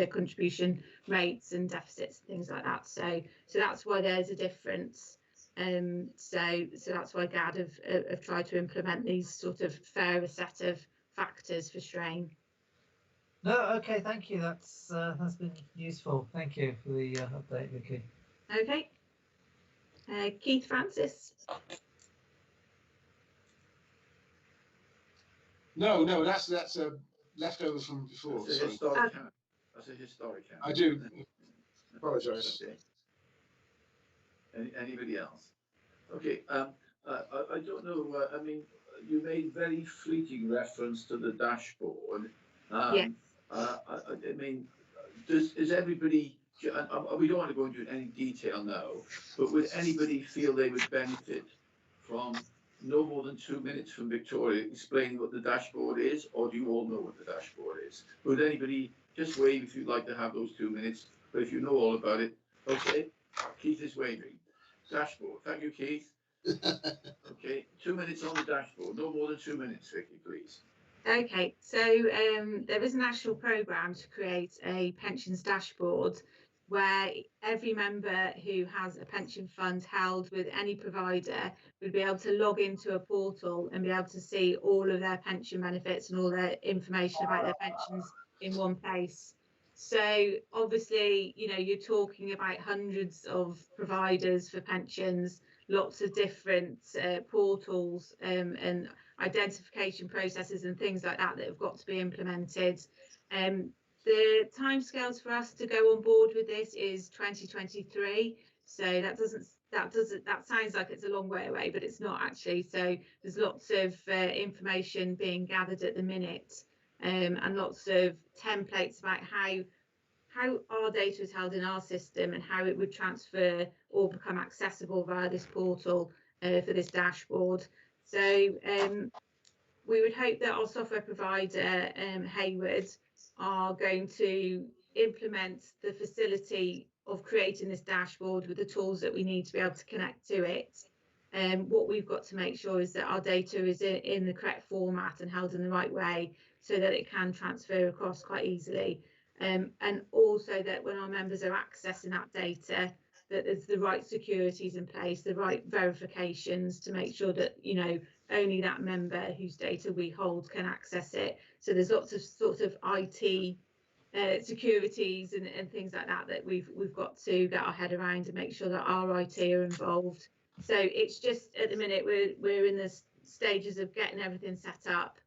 contribution rates and deficits and things like that. So that's why there's a difference. So that's why GAD have tried to implement these sort of fairer set of factors for strain. No, okay, thank you. That's been useful. Thank you for the update, Vicky. Okay. Keith Francis. No, that's a leftover from before. That's a Sorry. historic count. That's a historic count. I do apologise. Okay. Anybody else? Okay. I don't know. I mean, you made very fleeting reference to the dashboard. Yes. I mean, is everybody? We don't want to go into any detail now, but would anybody feel they would benefit from no more than 2 minutes from Victoria explaining what the dashboard is, or do you all know what the dashboard is? Would anybody just wave if you'd like to have those 2 minutes? But if you know all about it, okay. Keith is waving. Dashboard. Thank you, Keith. Okay, 2 minutes on the dashboard. No more than 2 minutes, Vicky, please. Okay, so there is a national programme to create a pensions dashboard where every member who has a pension fund held with any provider would be able to log into a portal and be able to see all of their pension benefits and all their information about their pensions in one place. So obviously, you know, you're talking about hundreds of providers for pensions, lots of different portals and identification processes and things like that that have got to be implemented. The timescales for us to go on board with this is 2023. So that sounds like it's a long way away, but it's not actually. So there's lots of information being gathered at the minute, and lots of templates about how our data is held in our system and how it would transfer or become accessible via this portal for this dashboard. So we would hope that our software provider, Hayward, are going to implement the facility of creating this dashboard with the tools that we need to be able to connect to it. What we've got to make sure is that our data is in the correct format and held in the right way so that it can transfer across quite easily. And also that when our members are accessing that data, that there's the right securities in place, the right verifications to make sure that, you know, only that member whose data we hold can access it. So there's lots of sort of IT securities and things like that that we've got to get our head around and make sure that our IT are involved. So it's just at the minute we're in the stages of getting everything set up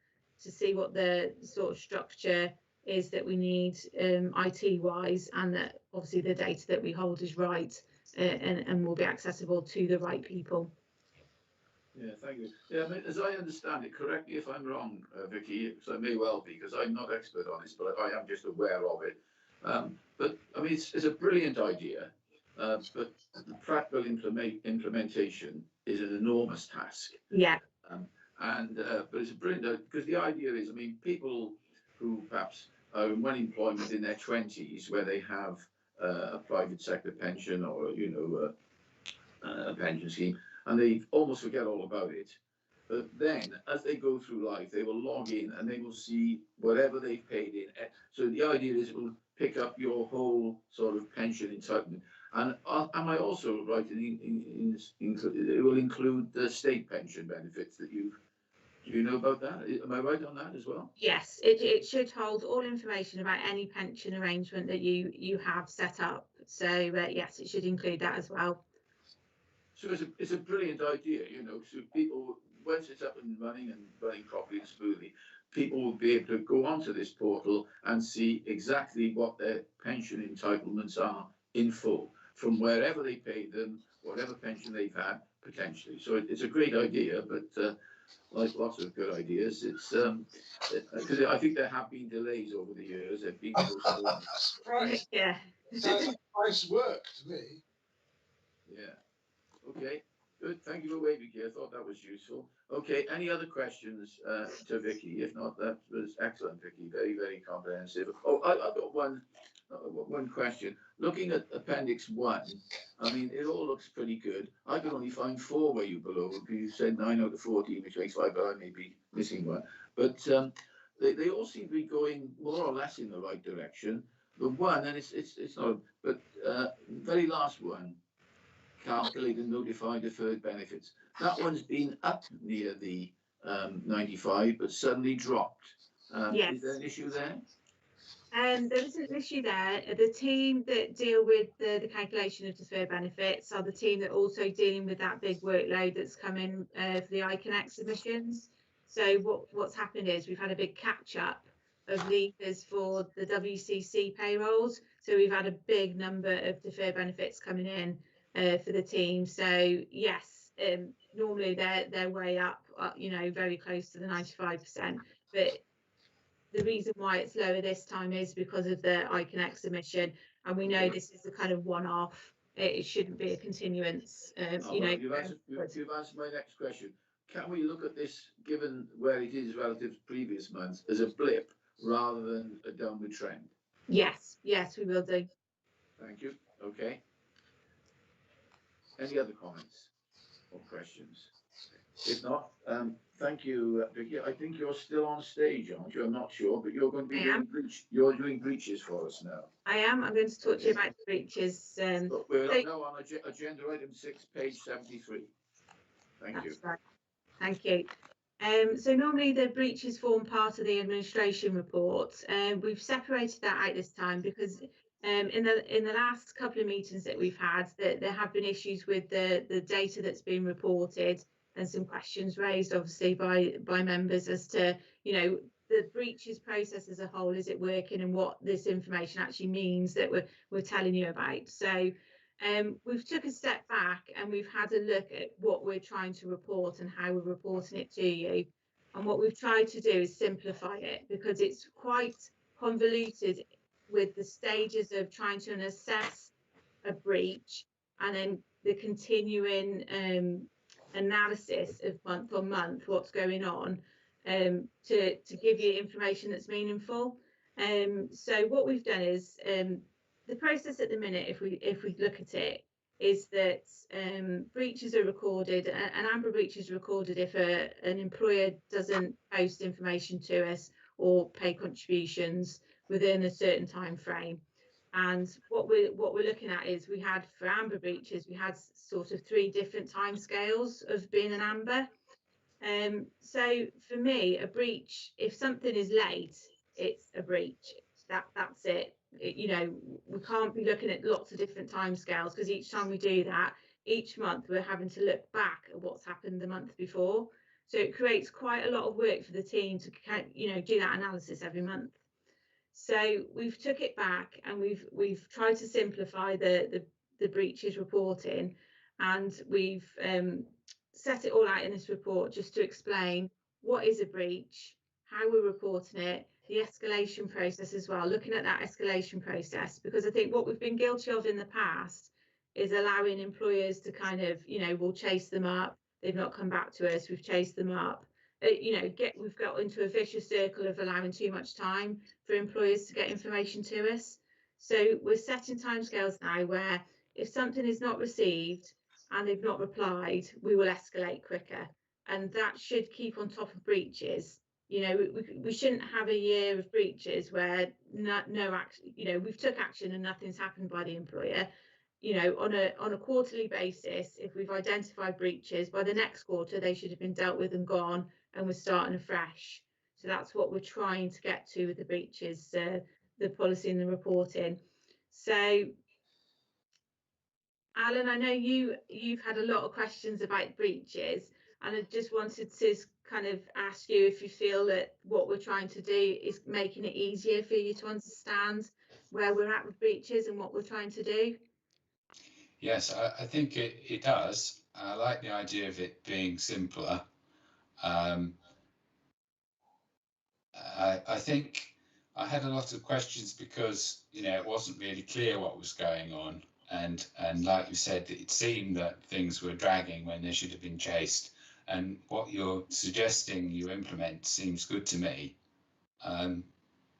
to see what the sort of structure is that we need IT wise, and that obviously the data that we hold is right and will be accessible to the right people. Yeah, thank you. Yeah, I mean, as I understand it, correct me if I'm wrong, Vicky, because I may well be, because I'm not expert on this, but I am just aware of it. But I mean, it's a brilliant idea, but the practical implementation is an enormous task. Yeah. But it's a brilliant, because the idea is, I mean, people who perhaps are in employment in their 20s, where they have a private sector pension or, you know, a pension scheme, and they almost forget all about it. But then, as they go through life, they will log in and they will see whatever they've paid in. So the idea is it will pick up your whole sort of pension entitlement. And am I also right in it will include the state pension benefits that do you know about that? Am I right on that as well? Yes, it should hold all information about any pension arrangement that you have set up. So yes, it should include that as well. So it's a brilliant idea, you know, so people, once it's up and running properly and smoothly, people will be able to go onto this portal and see exactly what their pension entitlements are in full, from wherever they paid them, whatever pension they've had, potentially. So it's a great idea, but like lots of good ideas, it's because I think there have been delays over the years. They've been postponed. Right. Yeah. Sounds like nice work to me. Yeah. Okay, good. Thank you for waiting, Vicky. I thought that was useful. Okay, any other questions to Vicky? If not, that was excellent, Vicky. Very, very comprehensive. Oh, I've got one question. Looking at Appendix 1, I mean, it all looks pretty good. I could only find 4 where you below. You said 9 out of 14, which makes 5, but I may be missing one. But they all seem to be going more or less in the right direction. The one, and it's not, but very last one, calculate and notify deferred benefits. That one's been up near the 95, but suddenly dropped. Yes. Is there an issue there? There isn't an issue there. The team that deal with the calculation of deferred benefits are the team that also dealing with that big workload that's coming for the iConnect submissions. So what's happened is we've had a big catch up of leavers for the WCC payrolls. So we've had a big number of deferred benefits coming in for the team. So yes, normally they're way up, you know, very close to the 95%. But the reason why it's lower this time is because of the iConnect submission, and we know this is a kind of one-off. It shouldn't be a continuance. You know, you've answered my next question. Can we look at this, given where it is relative to previous months, as a blip rather than a downward trend? Yes, we will do. Thank you. Okay. Any other comments or questions? If not, thank you, Vicky. I think you're still on stage, aren't you? I'm not sure, but you're going to be I am. you're doing breaches for us now. I am. I'm going to talk to you about the breaches. But we're so- now on agenda item 6, page 73. Thank you. That's right. Thank you. So normally the breaches form part of the administration report. We've separated that out this time because in the last couple of meetings that we've had, there have been issues with the data that's been reported and some questions raised, obviously, by members as to, you know, the breaches process as a whole, is it working, and what this information actually means that we're telling you about. So we've took a step back and we've had a look at what we're trying to report and how we're reporting it to you. And what we've tried to do is simplify it, because it's quite convoluted with the stages of trying to assess a breach and then the continuing analysis of month on month what's going on, to give you information that's meaningful. So what we've done is the process at the minute, if we look at it, is that breaches are recorded. An amber breach is recorded if an employer doesn't post information to us or pay contributions within a certain time frame. And what we're looking at is, we had, for amber breaches, we had sort of 3 different timescales of being an amber. So for me, a breach, if something is late, it's a breach. That's it. You know, we can't be looking at lots of different timescales, because each time we do that, each month we're having to look back at what's happened the month before. So it creates quite a lot of work for the team to, you know, do that analysis every month. So we've took it back and we've tried to simplify the breaches reporting, and we've set it all out in this report just to explain what is a breach, how we're reporting it, the escalation process as well, looking at that escalation process, because I think what we've been guilty of in the past is allowing employers to kind of, you know, we'll chase them up, they've not come back to us, we've chased them up. You know, we've got into a vicious circle of allowing too much time for employers to get information to us. So we're setting timescales now where if something is not received and they've not replied, we will escalate quicker, and that should keep on top of breaches. You know, we shouldn't have a year of breaches where no action, you know, we've took action and nothing's happened by the employer. You know, on a quarterly basis, if we've identified breaches, by the next quarter they should have been dealt with and gone, and we're starting afresh. So that's what we're trying to get to with the breaches, the policy and the reporting. So Alan, I know you've had a lot of questions about breaches, and I just wanted to kind of ask you if you feel that what we're trying to do is making it easier for you to understand where we're at with breaches and what we're trying to do. Yes, I think it does. I like the idea of it being simpler. I think I had a lot of questions because, you know, it wasn't really clear what was going on. And like you said, it seemed that things were dragging when they should have been chased. And what you're suggesting you implement seems good to me.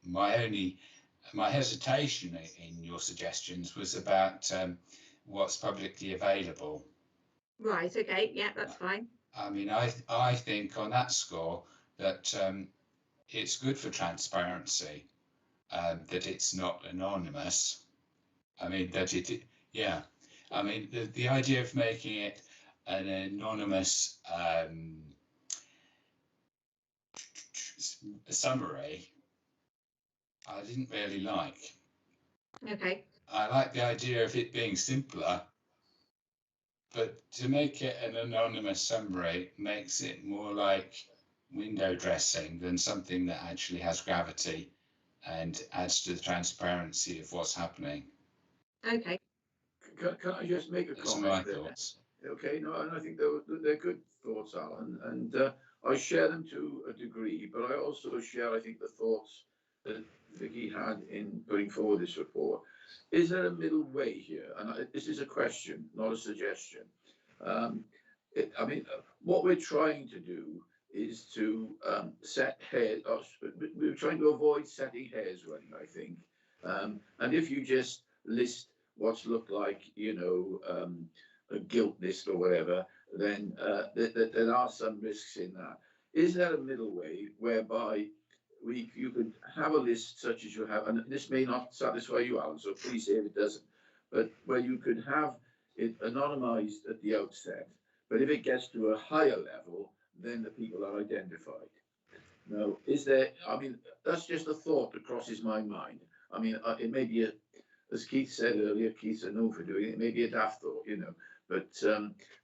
My hesitation in your suggestions was about what's publicly available. Right, okay, yeah, that's fine. I mean, I think on that score that it's good for transparency, that it's not anonymous. I mean, that yeah. I mean, the idea of making it an anonymous summary, I didn't really like. Okay. I like the idea of it being simpler, but to make it an anonymous summary makes it more like window dressing than something that actually has gravity and adds to the transparency of what's happening. Okay. Can I just make a That's comment my there? thoughts. Okay, no, and I think they're good thoughts, Alan, and I share them to a degree, but I also share, I think, the thoughts that Vicky had in putting forward this report. Is there a middle way here? And this is a question, not a suggestion. I mean, what we're trying to do is to set hairs. We're trying to avoid setting hairs running, I think. And if you just list what's looked like, you know, a guilt list or whatever, then there are some risks in that. Is there a middle way whereby you could have a list such as you have, and this may not satisfy you, Alan, so please say if it doesn't, but where you could have it anonymized at the outset, but if it gets to a higher level, then the people are identified. Now, is there, I mean, that's just a thought that crosses my mind. I mean, it may be as Keith said earlier, Keith's a no for doing it, it may be a daft thought, you know, but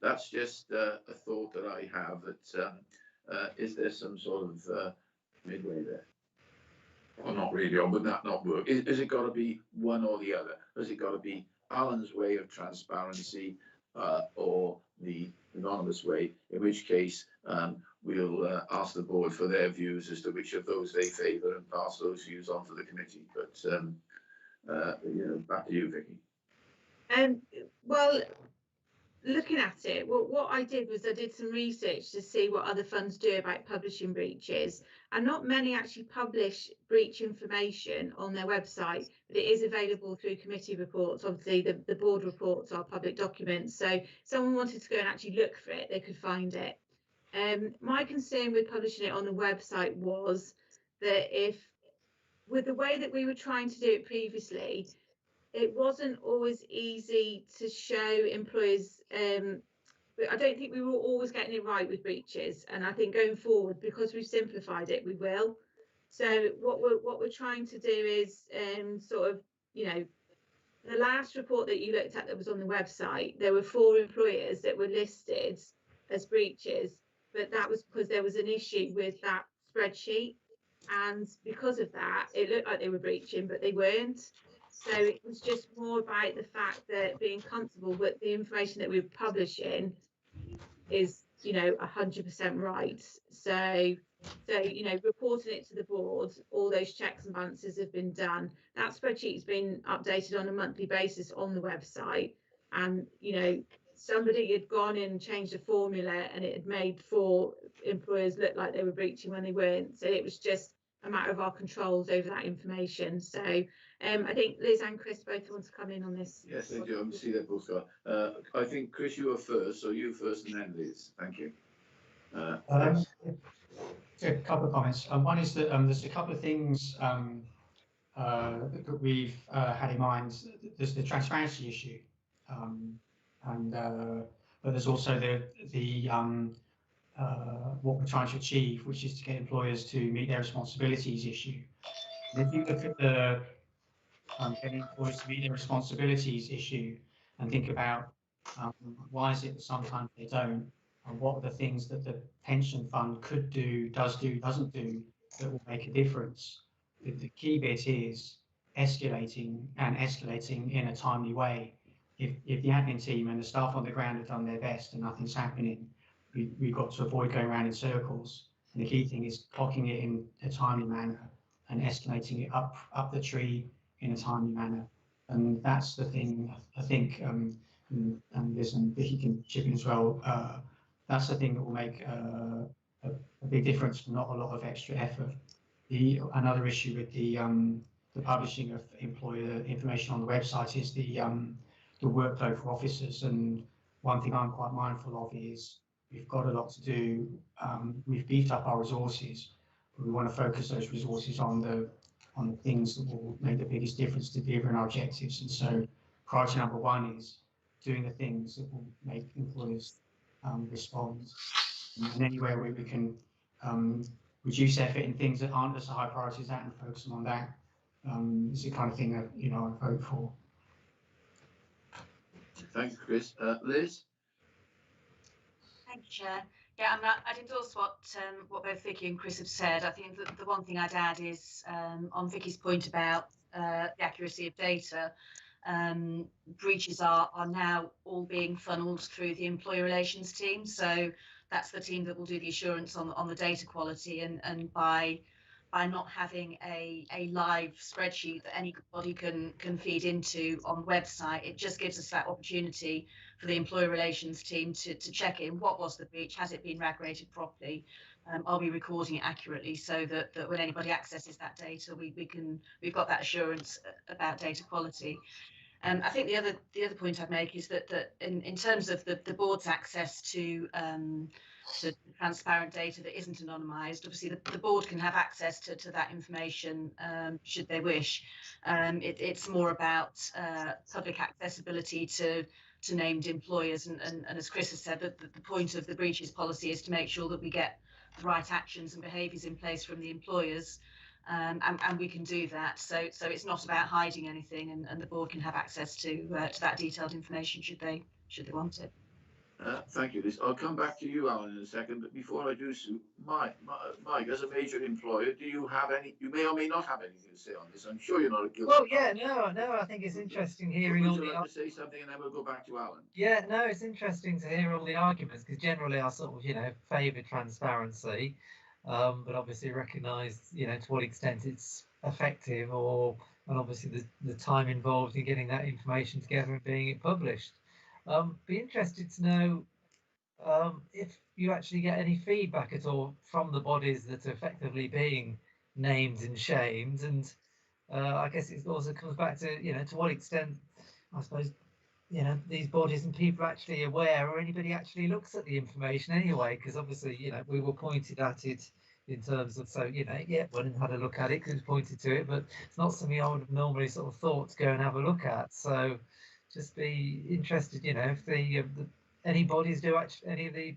that's just a thought that I have, that is there some sort of midway there? Or not really, or would that not work? Is it got to be one or the other? Has it got to be Alan's way of transparency or the anonymous way? In which case, we'll ask the board for their views as to which of those they favour and pass those views on to the committee. But you know, back to you, Vicky. Well, looking at it, what I did was I did some research to see what other funds do about publishing breaches, and not many actually publish breach information on their website, but it is available through committee reports. Obviously the board reports are public documents, so if someone wanted to go and actually look for it, they could find it. My concern with publishing it on the website was that with the way that we were trying to do it previously, it wasn't always easy to show employers. I don't think we were always getting it right with breaches, and I think going forward, because we've simplified it, we will. So what we're trying to do is sort of, you know, the last report that you looked at that was on the website, there were 4 employers that were listed as breaches, but that was because there was an issue with that spreadsheet, and because of that, it looked like they were breaching, but they weren't. So it was just more about the fact that being comfortable with the information that we're publishing is, you know, 100% right. So, you know, reporting it to the board, all those checks and balances have been done. That spreadsheet has been updated on a monthly basis on the website. And, you know, somebody had gone in and changed the formula and it had made 4 employers look like they were breaching when they weren't. So it was just a matter of our controls over that information. So I think Liz and Chris both want to come in on this. Yes, they do. I see they've both got. I think Chris, you were first, so you first, and then Liz. Thank you. A couple of comments. One is that there's a couple of things that we've had in mind. There's the transparency issue, but there's also the what we're trying to achieve, which is to get employers to meet their responsibilities issue. And if you look at the getting employers to meet their responsibilities issue and think about why is it that sometimes they don't, and what are the things that the pension fund could do, doesn't do, that will make a difference. The key bit is escalating in a timely way. If the admin team and the staff on the ground have done their best and nothing's happening, we've got to avoid going around in circles. And the key thing is clocking it in a timely manner and escalating it up the tree in a timely manner. And that's the thing, I think, and Liz and Vicky can chip in as well, that's the thing that will make a big difference for not a lot of extra effort. Another issue with the publishing of employer information on the website is the workload for officers. And one thing I'm quite mindful of is we've got a lot to do. We've beefed up our resources. We want to focus those resources on the things that will make the biggest difference to delivering our objectives. And so priority number 1 is doing the things that will make employers respond. And anywhere where we can reduce effort in things that aren't as high priority as that and focus them on that is the kind of thing that, you know, I vote for. Thank you, Chris. Liz? Thank you, Chair. Yeah, I'd endorse what both Vicky and Chris have said. I think that the one thing I'd add is on Vicky's point about the accuracy of data. Breaches are now all being funneled through the employee relations team. So that's the team that will do the assurance on the data quality, and by not having a live spreadsheet that anybody can feed into on the website, it just gives us that opportunity for the employee relations team to check in. What was the breach? Has it been RAG rated properly? Are we recording it accurately, so that when anybody accesses that data, we've got that assurance about data quality. I think the other point I'd make is that in terms of the board's access to transparent data that isn't anonymised, obviously the board can have access to that information should they wish. It's more about public accessibility to named employers, and as Chris has said, the point of the breaches policy is to make sure that we get the right actions and behaviours in place from the employers. And we can do that. So it's not about hiding anything, and the board can have access to that detailed information should they want it. Thank you, Liz. I'll come back to you, Alan, in a second. But before I do so, Mike, as a major employer, do you have any? You may or may not have anything to say on this. I'm sure you're not a guilty. Well, yeah, no. I think it's interesting hearing all Would you the. like to say something, and then we'll go back to Alan. Yeah, no, it's interesting to hear all the arguments because generally I sort of, favour transparency, but obviously recognise, to what extent it's effective, and obviously the time involved in getting that information together and being it published. Be interested to know if you actually get any feedback at all from the bodies that are effectively being named and shamed, and I guess it also comes back to to what extent, I suppose, these bodies and people are actually aware, or anybody actually looks at the information anyway, because obviously we were pointed at it in terms of, so went and had a look at it, because pointed to it, but it's not something I would have normally sort of thought to go and have a look at. So just be interested, if any of the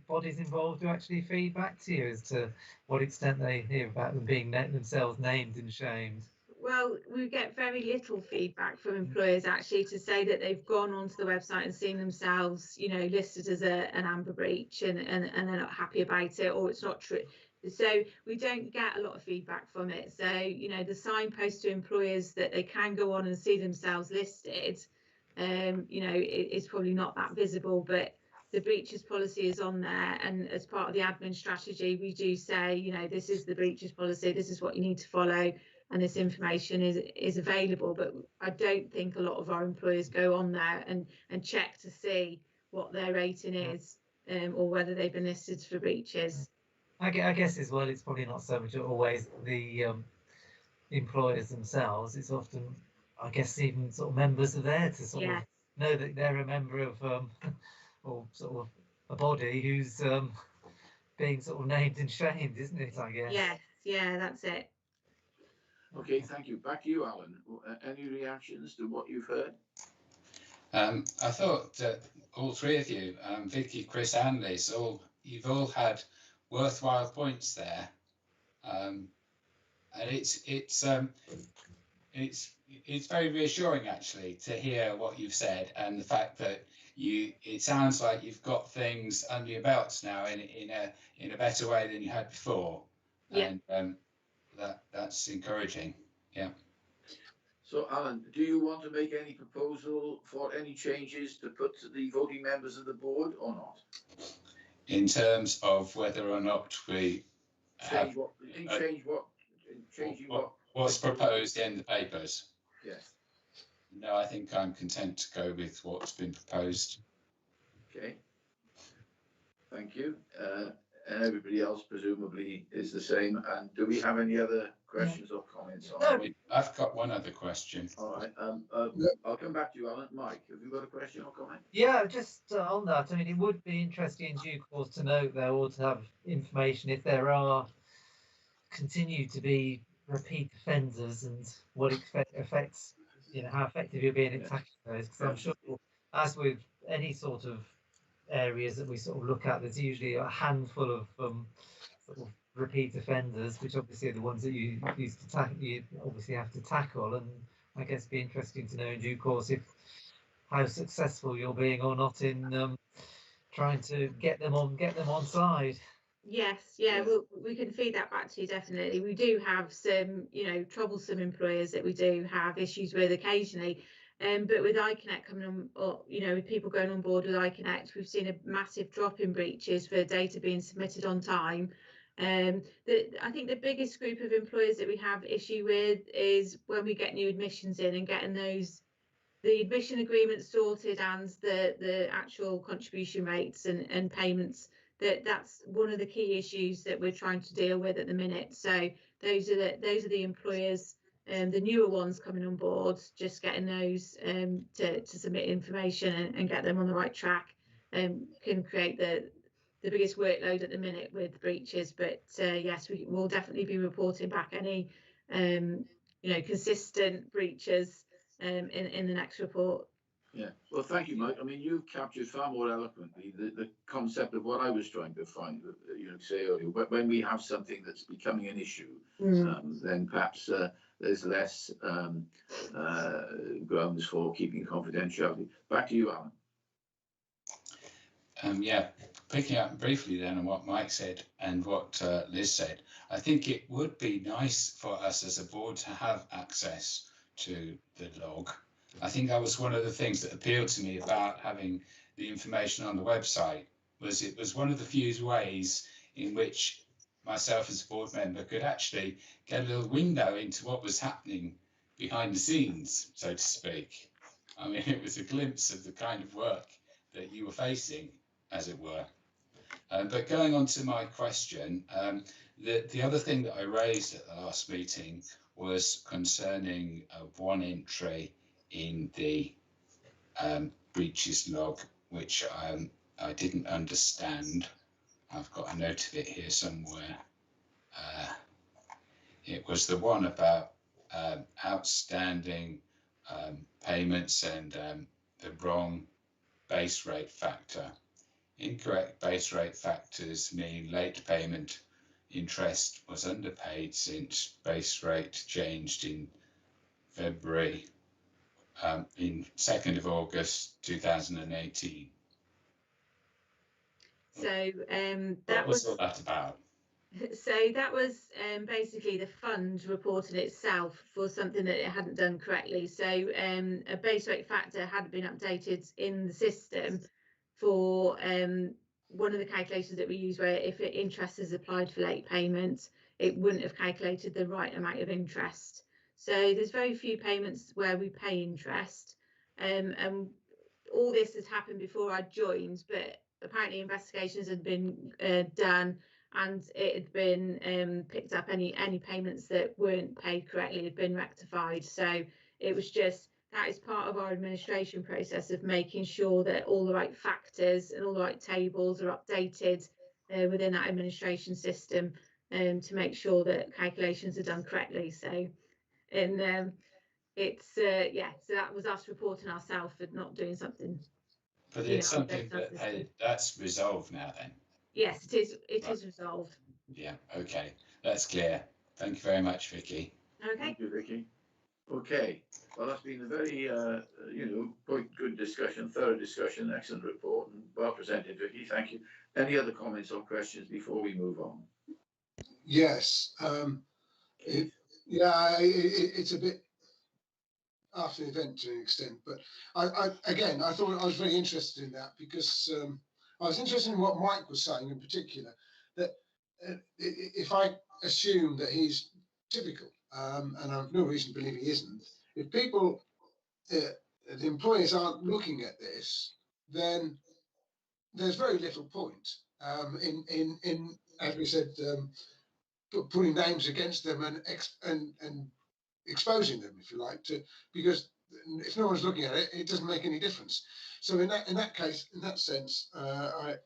bodies involved do actually feed back to you as to what extent they hear about them being themselves named and shamed. Well, we get very little feedback from employers actually to say that they've gone onto the website and seen themselves, listed as an amber breach and they're not happy about it, or it's not true. So we don't get a lot of feedback from it. So, the signpost to employers that they can go on and see themselves listed, it's probably not that visible, but the breaches policy is on there, and as part of the admin strategy, we do say, this is the breaches policy, this is what you need to follow, and this information is available. But I don't think a lot of our employers go on there and check to see what their rating is, or whether they've been listed for breaches. I guess as well, it's probably not so much always the employers themselves. It's often, I guess, even sort of members are there to sort of know that they're a member of or sort of a body who's being sort of named and shamed, isn't it, I guess? Yes, yeah, that's it. Okay, thank you. Back to you, Alan. Any reactions to what you've heard? I thought that all three of you, Vicky, Chris and Liz, you've all had worthwhile points there. And it's very reassuring actually to hear what you've said, and the fact that it sounds like you've got things under your belts now in a better way than you had before. Yeah. And that's encouraging. Yeah. So, Alan, do you want to make any proposal for any changes to put to the voting members of the board or not? In terms of whether or not we changing what's proposed in the papers. Yes. No, I think I'm content to go with what's been proposed. Okay. Thank you. And everybody else presumably is the same. And do we have any other questions or comments on it? I've got one other question. All right. I'll come back to you, Alan. Mike, have you got a question or comment? Yeah, just on that. I mean, it would be interesting in due course to know there, or to have information if there continue to be repeat offenders, and what affects, how effective you're being at tackling those. Because I'm sure, as with any sort of areas that we sort of look at, there's usually a handful of sort of repeat offenders, which obviously are the ones that you obviously have to tackle. And I guess it'd be interesting to know in due course how successful you're being or not in trying to get them on side. Yes, yeah, well, we can feed that back to you, definitely. We do have some, troublesome employers that we do have issues with occasionally. But with iConnect coming on, or, with people going on board with iConnect, we've seen a massive drop in breaches for data being submitted on time. I think the biggest group of employers that we have issue with is when we get new admissions in and getting the admission agreements sorted, and the actual contribution rates and payments. That's one of the key issues that we're trying to deal with at the minute. So those are the employers the newer ones coming on board, just getting those to submit information and get them on the right track can create the biggest workload at the minute with breaches. But yes, we will definitely be reporting back any consistent breaches in the next report. Yeah, well, thank you, Mike. I mean, you've captured far more eloquently the concept of what I was trying to find, say earlier. When we have something that's becoming an issue, then perhaps there's less grounds for keeping confidentiality. Back to you, Alan. Yeah, picking up briefly then on what Mike said and what Liz said, I think it would be nice for us as a board to have access to the log. I think that was one of the things that appealed to me about having the information on the website, was it was one of the few ways in which myself as a board member could actually get a little window into what was happening behind the scenes, so to speak. I mean, it was a glimpse of the kind of work that you were facing, as it were. But going on to my question, the other thing that I raised at the last meeting was concerning one entry in the breaches log, which I didn't understand. I've got a note of it here somewhere. It was the one about outstanding payments and the wrong base rate factor. Incorrect base rate factors mean late payment interest was underpaid since base rate changed in February, in 2nd of August 2018. So what was all that about? So that was basically the fund reporting itself for something that it hadn't done correctly. So a base rate factor had been updated in the system for one of the calculations that we use, where if interest is applied for late payment, it wouldn't have calculated the right amount of interest. So there's very few payments where we pay interest, and all this has happened before I joined, but apparently investigations had been done, and it had been picked up, any payments that weren't paid correctly had been rectified. So it was just, that is part of our administration process of making sure that all the right factors and all the right tables are updated within that administration system to make sure that calculations are done correctly. So and it's so that was us reporting ourselves for not doing something. But it's something that that's resolved now then? Yes, it is. It is resolved. Yeah, okay, that's clear. Thank you very much, Vicky. Okay. Thank you, Vicky. Okay, well, that's been a very, quite good discussion, thorough discussion, excellent report, and well presented, Vicky. Thank you. Any other comments or questions before we move on? Yes. It's a bit after the event to an extent, but I thought I was very interested in that because I was interested in what Mike was saying in particular, that if I assume that he's typical, and I've no reason to believe he isn't, if people, the employers aren't looking at this, then there's very little point in as we said, putting names against them and exposing them, if you like, because if no one's looking at it, it doesn't make any difference. So in that case, in that sense, I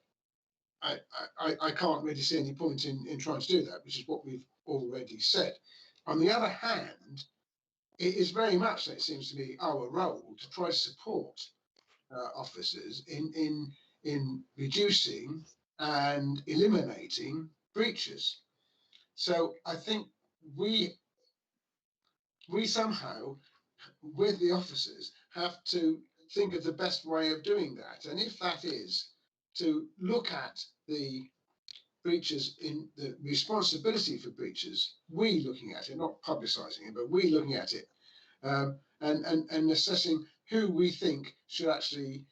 can't really see any point in trying to do that, which is what we've already said. On the other hand, it is very much, it seems to me, our role to try to support officers in reducing and eliminating breaches. So I think we somehow, with the officers, have to think of the best way of doing that. And if that is to look at the breaches, in the responsibility for breaches, we looking at it, not publicising it, but we looking at it, and assessing who we think should actually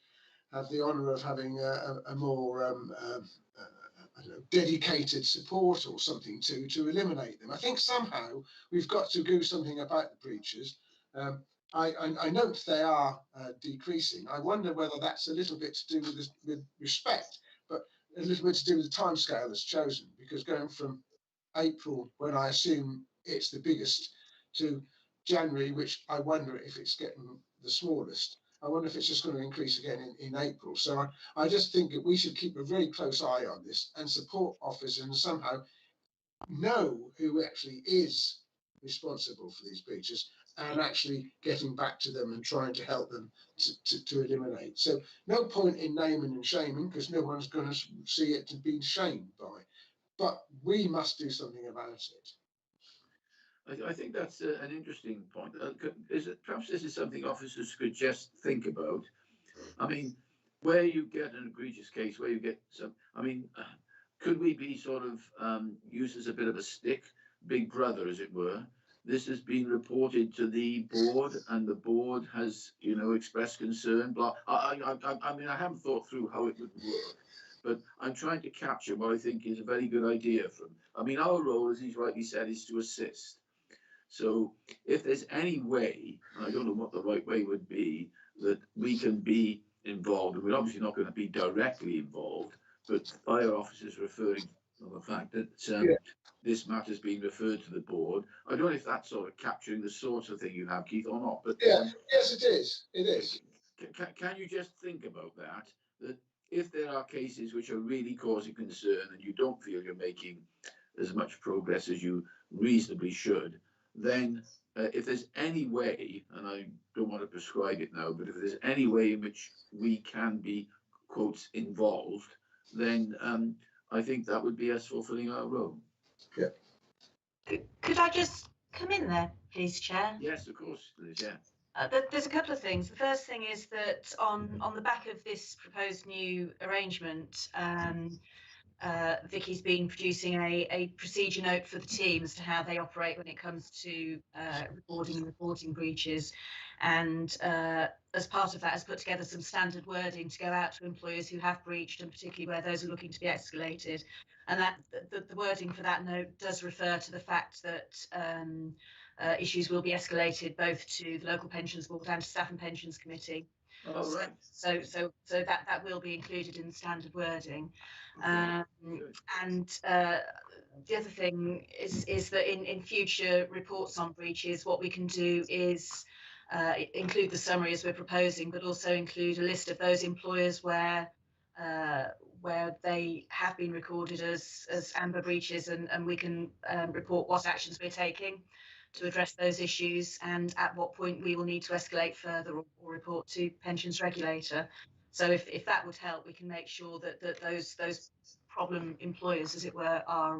have the honour of having a more dedicated support or something to eliminate them. I think somehow we've got to do something about the breaches. I note they are decreasing. I wonder whether that's a little bit to do with respect, but a little bit to do with the timescale that's chosen, because going from April, when I assume it's the biggest, to January, which I wonder if it's getting the smallest. I wonder if it's just going to increase again in April. So I just think that we should keep a very close eye on this and support officers and somehow know who actually is responsible for these breaches and actually getting back to them and trying to help them to eliminate. So no point in naming and shaming because no one's going to see it to be shamed by. But we must do something about it. I think that's an interesting point. Perhaps this is something officers could just think about. I mean, where you get an egregious case, where you get some, I mean, could we be sort of used as a bit of a stick, big brother, as it were? This has been reported to the board, and the board has, you know, expressed concern. Blah. I mean, I haven't thought through how it would work, but I'm trying to capture what I think is a very good idea from. I mean, our role, as he's rightly said, is to assist. So if there's any way, and I don't know what the right way would be, that we can be involved, and we're obviously not going to be directly involved, but fire officers referring to the fact that this matter's been referred to the board. I don't know if that's sort of capturing the sort of thing you have, Keith, or not. But yes, it is. It is. Can you just think about that? That if there are cases which are really causing concern and you don't feel you're making as much progress as you reasonably should, then if there's any way, and I don't want to prescribe it now, but if there's any way in which we can be, quotes, involved, then I think that would be us fulfilling our role. Yeah. Could I just come in there, please, Chair? Yes, of course, Liz, yeah. There's a couple of things. The first thing is that on the back of this proposed new arrangement, Vicky's been producing a procedure note for the team as to how they operate when it comes to recording and reporting breaches. And as part of that, has put together some standard wording to go out to employers who have breached, and particularly where those are looking to be escalated. And that the wording for that note does refer to the fact that issues will be escalated both to the local pensions board and to Staff and Pensions Committee. Oh, right. So that will be included in the standard wording. And the other thing is that in future reports on breaches, what we can do is include the summary as we're proposing, but also include a list of those employers where they have been recorded as amber breaches, and we can report what actions we're taking to address those issues and at what point we will need to escalate further or report to pensions regulator. So if that would help, we can make sure that those problem employers, as it were, are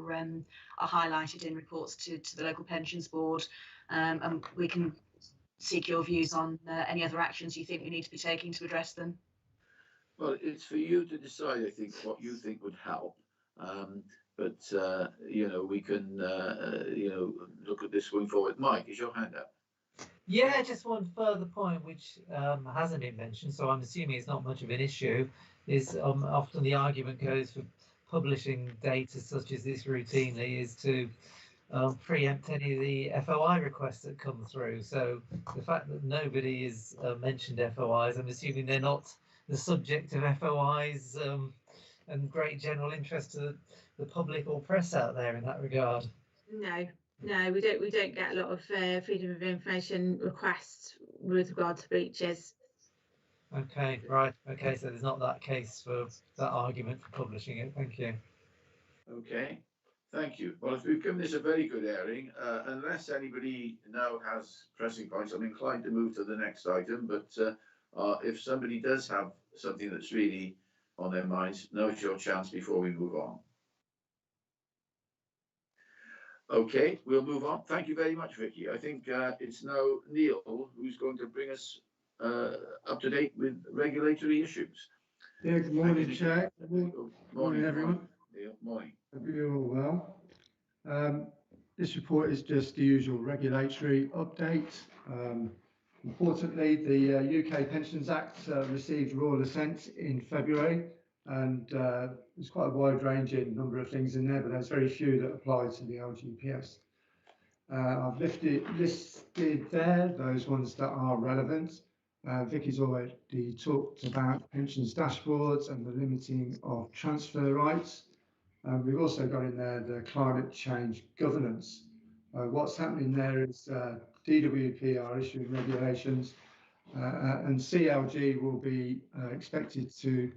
highlighted in reports to the local pensions board, and we can seek your views on any other actions you think we need to be taking to address them. Well, it's for you to decide, I think, what you think would help. But you know, we can you know, look at this going forward. Mike, is your hand up? Yeah, just one further point which hasn't been mentioned, so I'm assuming it's not much of an issue, is often the argument goes for publishing data such as this routinely is to preempt any of the FOI requests that come through. So the fact that nobody has mentioned FOIs, I'm assuming they're not the subject of FOIs and great general interest to the public or press out there in that regard. No, we don't get a lot of freedom of information requests with regard to breaches. Okay, right. Okay, so there's not that case for that argument for publishing it. Thank you. Okay, thank you. Well, if we've given this a very good airing, unless anybody now has pressing points, I'm inclined to move to the next item. But if somebody does have something that's really on their minds, now's your chance before we move on. Okay, we'll move on. Thank you very much, Vicky. I think it's now Neil who's going to bring us up to date with regulatory issues. Yeah, good morning, Chair. Morning, everyone. Neil, morning. Hope you're all well. This report is just the usual regulatory update. Importantly, the UK Pensions Act received royal assent in February, and there's quite a wide-ranging number of things in there, but there's very few that apply to the LGPS. I've listed there those ones that are relevant. Vicky's already talked about pensions dashboards and the limiting of transfer rights. We've also got in there the climate change governance. What's happening there is DWP are issuing regulations, and CLG will be expected to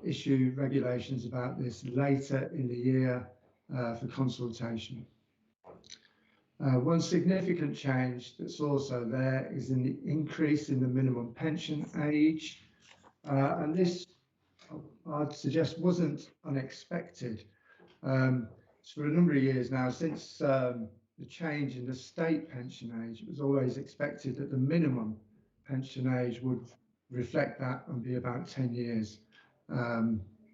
issue regulations about this later in the year for consultation. One significant change that's also there is in the increase in the minimum pension age, and this I'd suggest wasn't unexpected. It's for a number of years now, since the change in the state pension age, it was always expected that the minimum pension age would reflect that and be about 10 years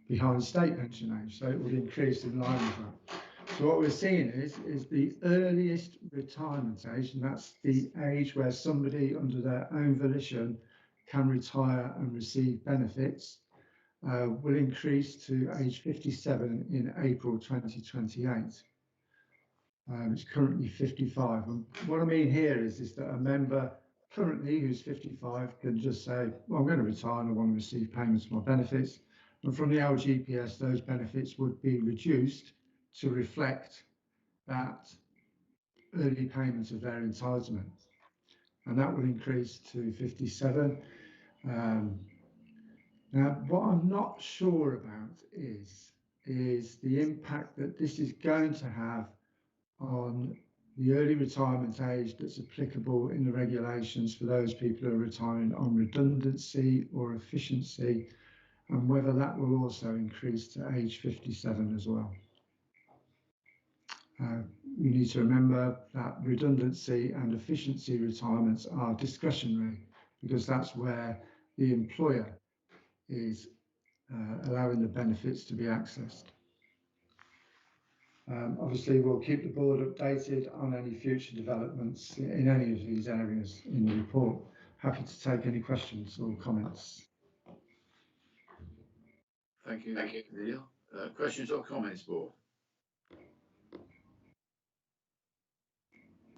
behind state pension age, so it would increase in line with that. So what we're seeing is the earliest retirement age, and that's the age where somebody under their own volition can retire and receive benefits, will increase to age 57 in April 2028. It's currently 55. And what I mean here is that a member currently who's 55 can just say, well, I'm going to retire and I want to receive payments for my benefits. And from the LGPS, those benefits would be reduced to reflect that early payment of their entitlement. And that will increase to 57. Now, what I'm not sure about is the impact that this is going to have on the early retirement age that's applicable in the regulations for those people who are retiring on redundancy or efficiency, and whether that will also increase to age 57 as well. You need to remember that redundancy and efficiency retirements are discretionary, because that's where the employer is allowing the benefits to be accessed. Obviously, we'll keep the board updated on any future developments in any of these areas in the report. Happy to take any questions or comments. Thank you, Neil. Questions or comments, board?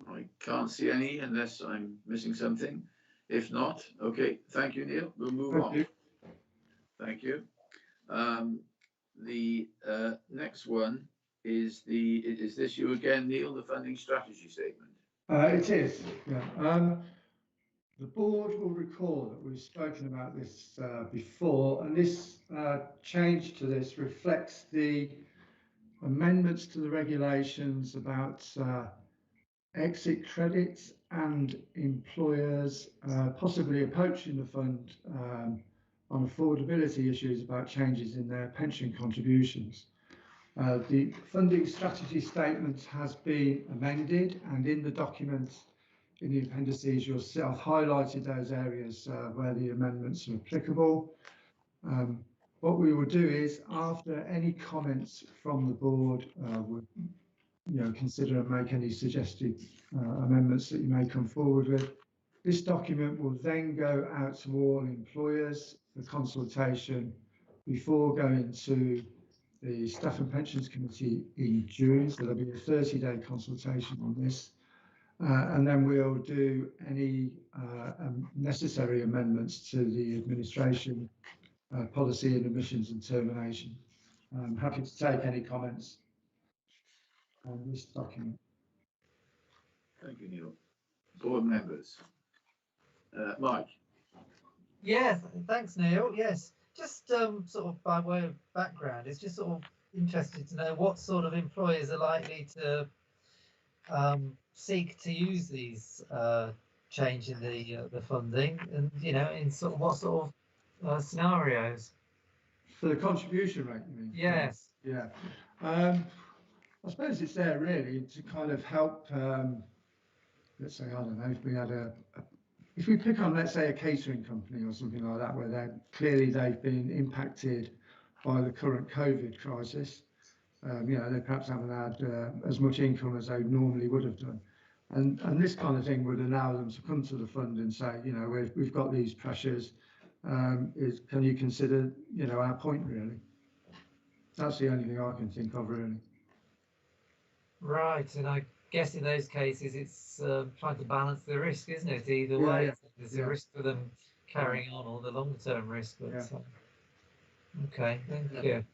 I can't see any unless I'm missing something. If not, okay, thank you, Neil. We'll move on. Thank you. The next one is this you again, Neil, the funding strategy statement? It is, yeah. The board will recall that we've spoken about this before, and this change to this reflects the amendments to the regulations about exit credits and employers possibly approaching the fund on affordability issues about changes in their pension contributions. The funding strategy statement has been amended, and in the document, in the appendices, you'll see I've highlighted those areas where the amendments are applicable. What we will do is, after any comments from the board, we'll consider and make any suggested amendments that you may come forward with. This document will then go out to all employers for consultation before going to the Staff and Pensions Committee in June. So there'll be a 30-day consultation on this. And then we'll do any necessary amendments to the administration policy and admissions and termination. I'm happy to take any comments on this document. Thank you, Neil. Board members. Mike. Yes, thanks, Neil. Yes, just sort of by way of background, it's just sort of interested to know what sort of employers are likely to seek to use these change in the funding, and in sort of what sort of scenarios. For the contribution rate, you mean? Yes. Yeah. I suppose it's there really to kind of help. Let's say, I don't know, if we had if we pick on, let's say, a catering company or something like that, where they've been impacted by the current COVID crisis. They perhaps haven't had as much income as they normally would have done. And this kind of thing would allow them to come to the fund and say, we've got these pressures. Can you consider, our point really? That's the only thing I can think of really. Right, and I guess in those cases it's trying to balance the risk, isn't it? Either way, there's a risk for them carrying on or the long-term risk. But, okay, thank you.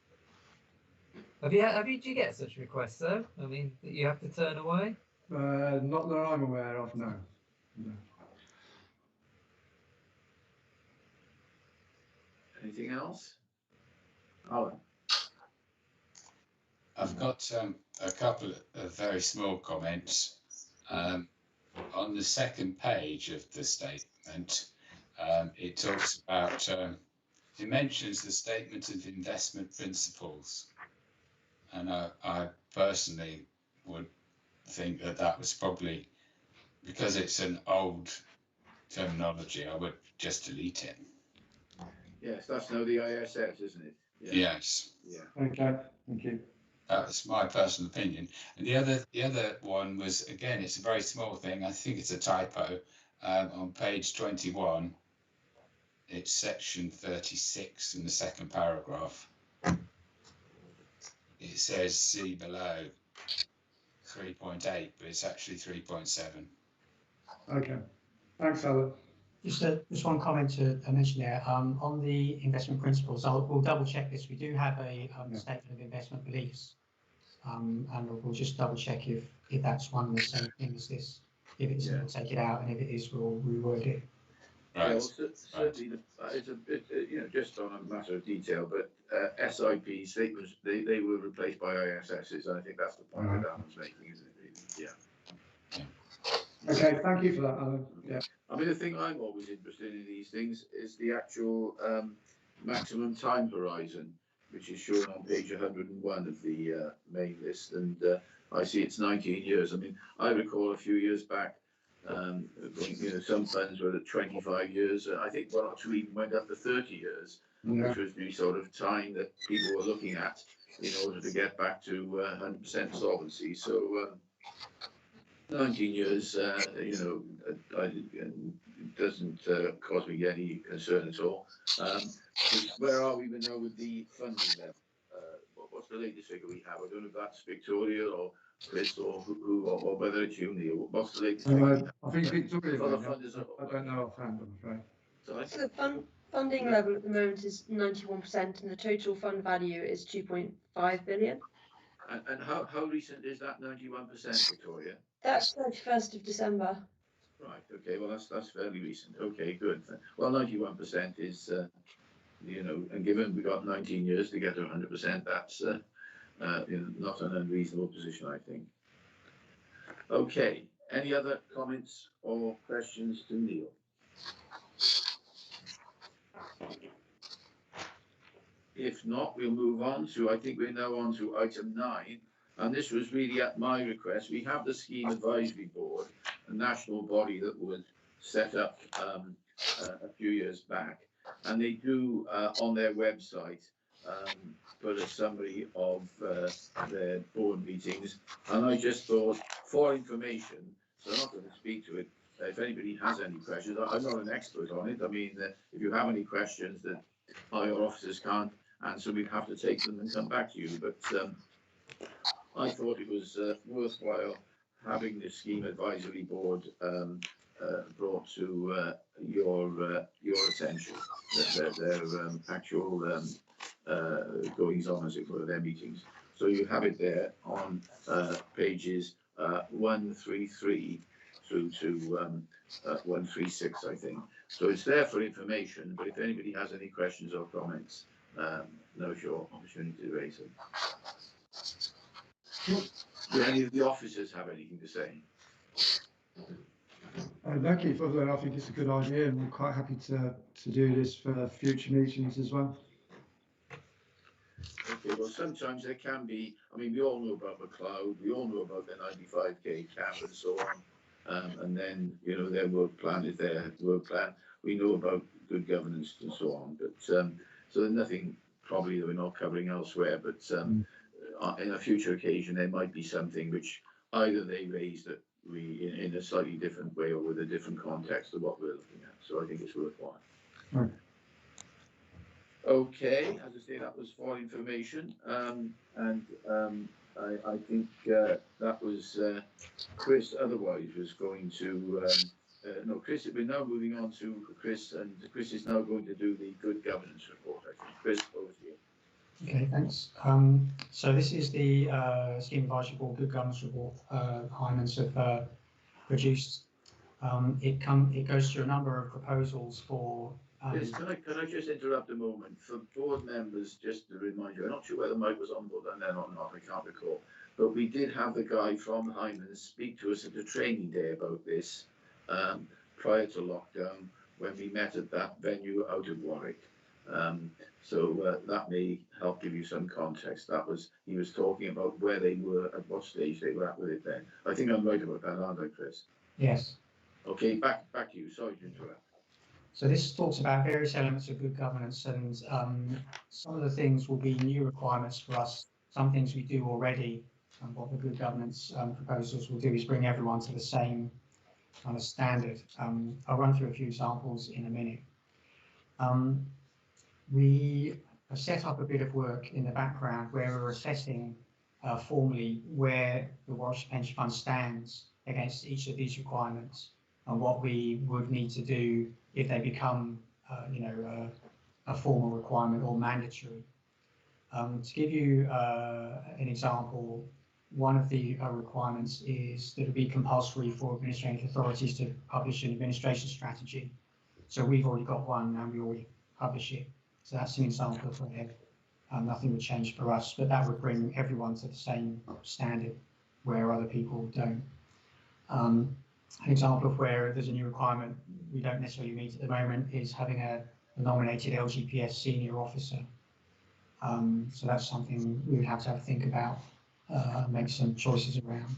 Do you get such requests though? I mean, that you have to turn away? Not that I'm aware of, no. Anything else? Alan? I've got a couple of very small comments. On the second page of the statement, it talks about, it mentions the statement of investment principles. And I personally would think that that was probably, because it's an old terminology, I would just delete it. Yes, that's now the ISS, isn't it? Yeah. Yes. Yeah. Okay, thank you. That's my personal opinion. And the other one was, again, it's a very small thing. I think it's a typo. On page 21, it's section 36 in the second paragraph. It says see below 3.8, but it's actually 3.7. Okay, thanks, Alan. Just one comment to mention there. On the investment principles, we'll double check this. We do have a statement of investment beliefs, and we'll just double check if that's one and the same thing as this. If it's, we'll take it out, and if it is, we'll reword it. Right. Yeah, well, certainly, it's a bit, just on a matter of detail, but SIP statements, they were replaced by ISSs, and I think that's the point that Alan's making, isn't it? Really? Yeah. Okay, thank you for that, Alan. Yeah. I mean, the thing I'm always interested in these things is the actual maximum time horizon, which is shown on page 101 of the main list, and I see it's 19 years. I mean, I recall a few years back, some funds were at 25 years. I think one or two even went up to 30 years, which was the sort of time that people were looking at in order to get back to 100% solvency. So 19 years, it doesn't cause me any concern at all. Where are we now with the funding level? What's the latest figure we have? I don't know if that's Victoria or Chris or who or whether it's you, Neil. What's the latest figure we have? I think Victoria, For the funders, I don't know offhand, I'm afraid. Sorry? So the funding level at the moment is 91%, and the total fund value is 2.5 billion. And how recent is that 91%, Victoria? That's 31st of December. Right. Okay. Well, that's fairly recent. Okay. Good. Well, 91% is, and given we got 19 years to get to 100%, that's not an unreasonable position, I think. Okay. Any other comments or questions to Neil? If not, we'll move on to, I think we're now on to item 9. And this was really at my request. We have the Scheme Advisory Board, a national body that was set up a few years back. And they do, on their website, put a summary of their board meetings. And I just thought, for information, so I'm not going to speak to it. If anybody has any questions, I'm not an expert on it. I mean, if you have any questions that our officers can't answer, we'd have to take them and come back to you. But I thought it was worthwhile having the Scheme Advisory Board brought to your attention, their actual goings on, as it were, their meetings. So you have it there on pages 133 through to 136, I think. So it's there for information, but if anybody has any questions or comments, now's your opportunity to raise them. Do any of the officers have anything to say? Thank you for that. I think it's a good idea, and we're quite happy to do this for future meetings as well. Okay, well, sometimes there can be, I mean, we all know about McLeod, we all know about the 95k cap and so on, and then, their work plan is their work plan. We know about good governance and so on, but so there's nothing probably that we're not covering elsewhere, but in a future occasion, there might be something which either they raise that we in a slightly different way or with a different context of what we're looking at. So I think it's worthwhile. Right. Okay, as I say, that was for information, and I think that was Chris. Otherwise, was going to no, Chris. We're now moving on to Chris, and Chris is now going to do the good governance report. I think. Chris, over to you. Okay, thanks. So this is the Scheme Advisory Board Good Governance Report. Hymans have produced It goes through a number of proposals for. Liz, can I just interrupt a moment? For board members, just to remind you, I'm not sure whether Mike was on board and then or not, I can't recall. But we did have the guy from Hyman's speak to us at a training day about this prior to lockdown when we met at that venue out in Warwick. So that may help give you some context. He was talking about where they were, at what stage they were at with it then. I think I'm right about that, aren't I, Chris? Yes. Okay, back to you. Sorry to interrupt. So this talks about various elements of good governance, and some of the things will be new requirements for us. Some things we do already, and what the good governance proposals will do is bring everyone to the same kind of standard. I'll run through a few examples in a minute. We have set up a bit of work in the background where we're assessing formally where the Warwickshire Pension Fund stands against each of these requirements and what we would need to do if they become, a formal requirement or mandatory. To give you an example, one of the requirements is that it be compulsory for administrative authorities to publish an administration strategy. So we've already got one and we already publish it. So that's an example of where nothing would change for us, but that would bring everyone to the same standard where other people don't. An example of where there's a new requirement we don't necessarily meet at the moment is having a nominated LGPS senior officer. So that's something we would have to think about, make some choices around.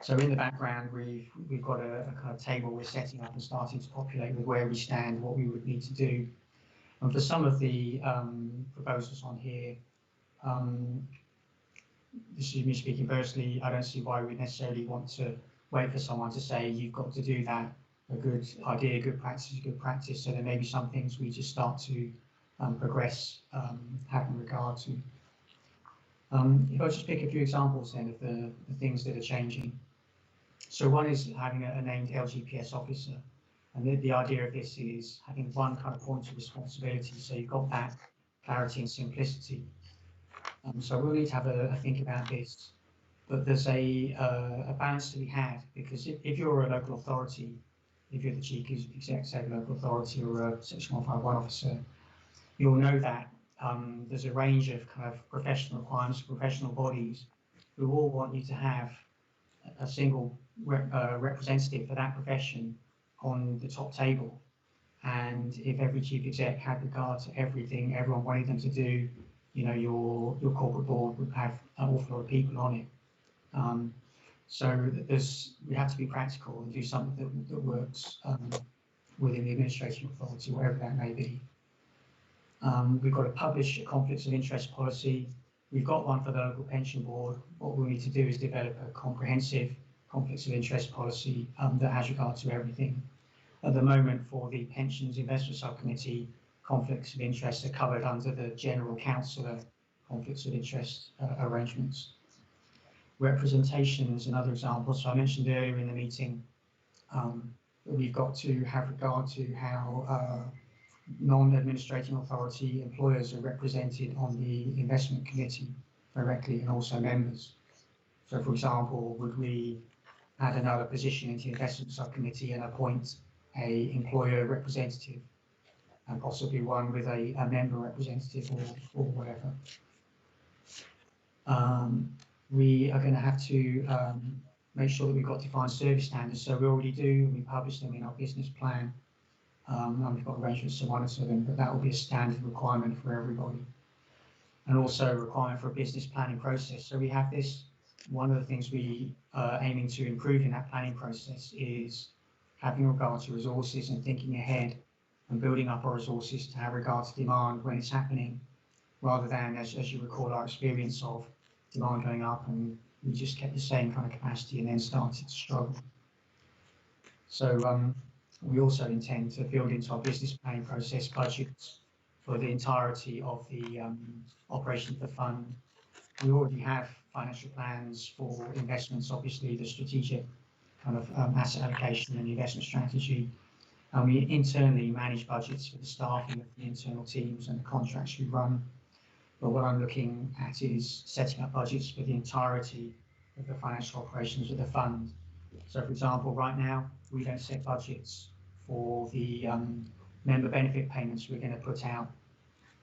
So in the background, we've got a kind of table we're setting up and starting to populate with where we stand, what we would need to do. And for some of the proposals on here, this is me speaking personally, I don't see why we necessarily want to wait for someone to say you've got to do that. A good idea, good practice is good practice. So there may be some things we just start to progress, have in regard to. If I just pick a few examples then of the things that are changing. So one is having a named LGPS officer. And the idea of this is having one kind of point of responsibility. So you've got that clarity and simplicity. So we'll need to have a think about this. But there's a balance to be had, because if you're a local authority, if you're the chief executive local authority or a Section 151 officer, you'll know that there's a range of kind of professional requirements, professional bodies who all want you to have a single representative for that profession on the top table. And if every chief exec had regard to everything everyone wanted them to do, your corporate board would have an awful lot of people on it. So we have to be practical and do something that works within the administration authority, whatever that may be. We've got to publish a conflicts of interest policy. We've got one for the local pension board. What we need to do is develop a comprehensive conflicts of interest policy that has regard to everything. At the moment, for the pensions investment subcommittee, conflicts of interest are covered under the general counsellor conflicts of interest arrangements. Representation is another example. So I mentioned earlier in the meeting that we've got to have regard to how non-administrating authority employers are represented on the investment committee directly, and also members. So, for example, would we add another position into the investment subcommittee and appoint a employer representative, and possibly one with a member representative or whatever? We are going to have to make sure that we've got defined service standards. So we already do, and we publish them in our business plan. And we've got arrangements to monitor them, but that will be a standard requirement for everybody. And also a requirement for a business planning process. So we have this. One of the things we are aiming to improve in that planning process is having regard to resources and thinking ahead and building up our resources to have regard to demand when it's happening, rather than, as you recall, our experience of demand going up and we just kept the same kind of capacity and then started to struggle. So we also intend to build into our business planning process budgets for the entirety of the operation of the fund. We already have financial plans for investments, obviously the strategic kind of asset allocation and investment strategy. And we internally manage budgets for the staffing of the internal teams and the contracts we run. But what I'm looking at is setting up budgets for the entirety of the financial operations of the fund. So, for example, right now we don't set budgets for the member benefit payments we're going to put out.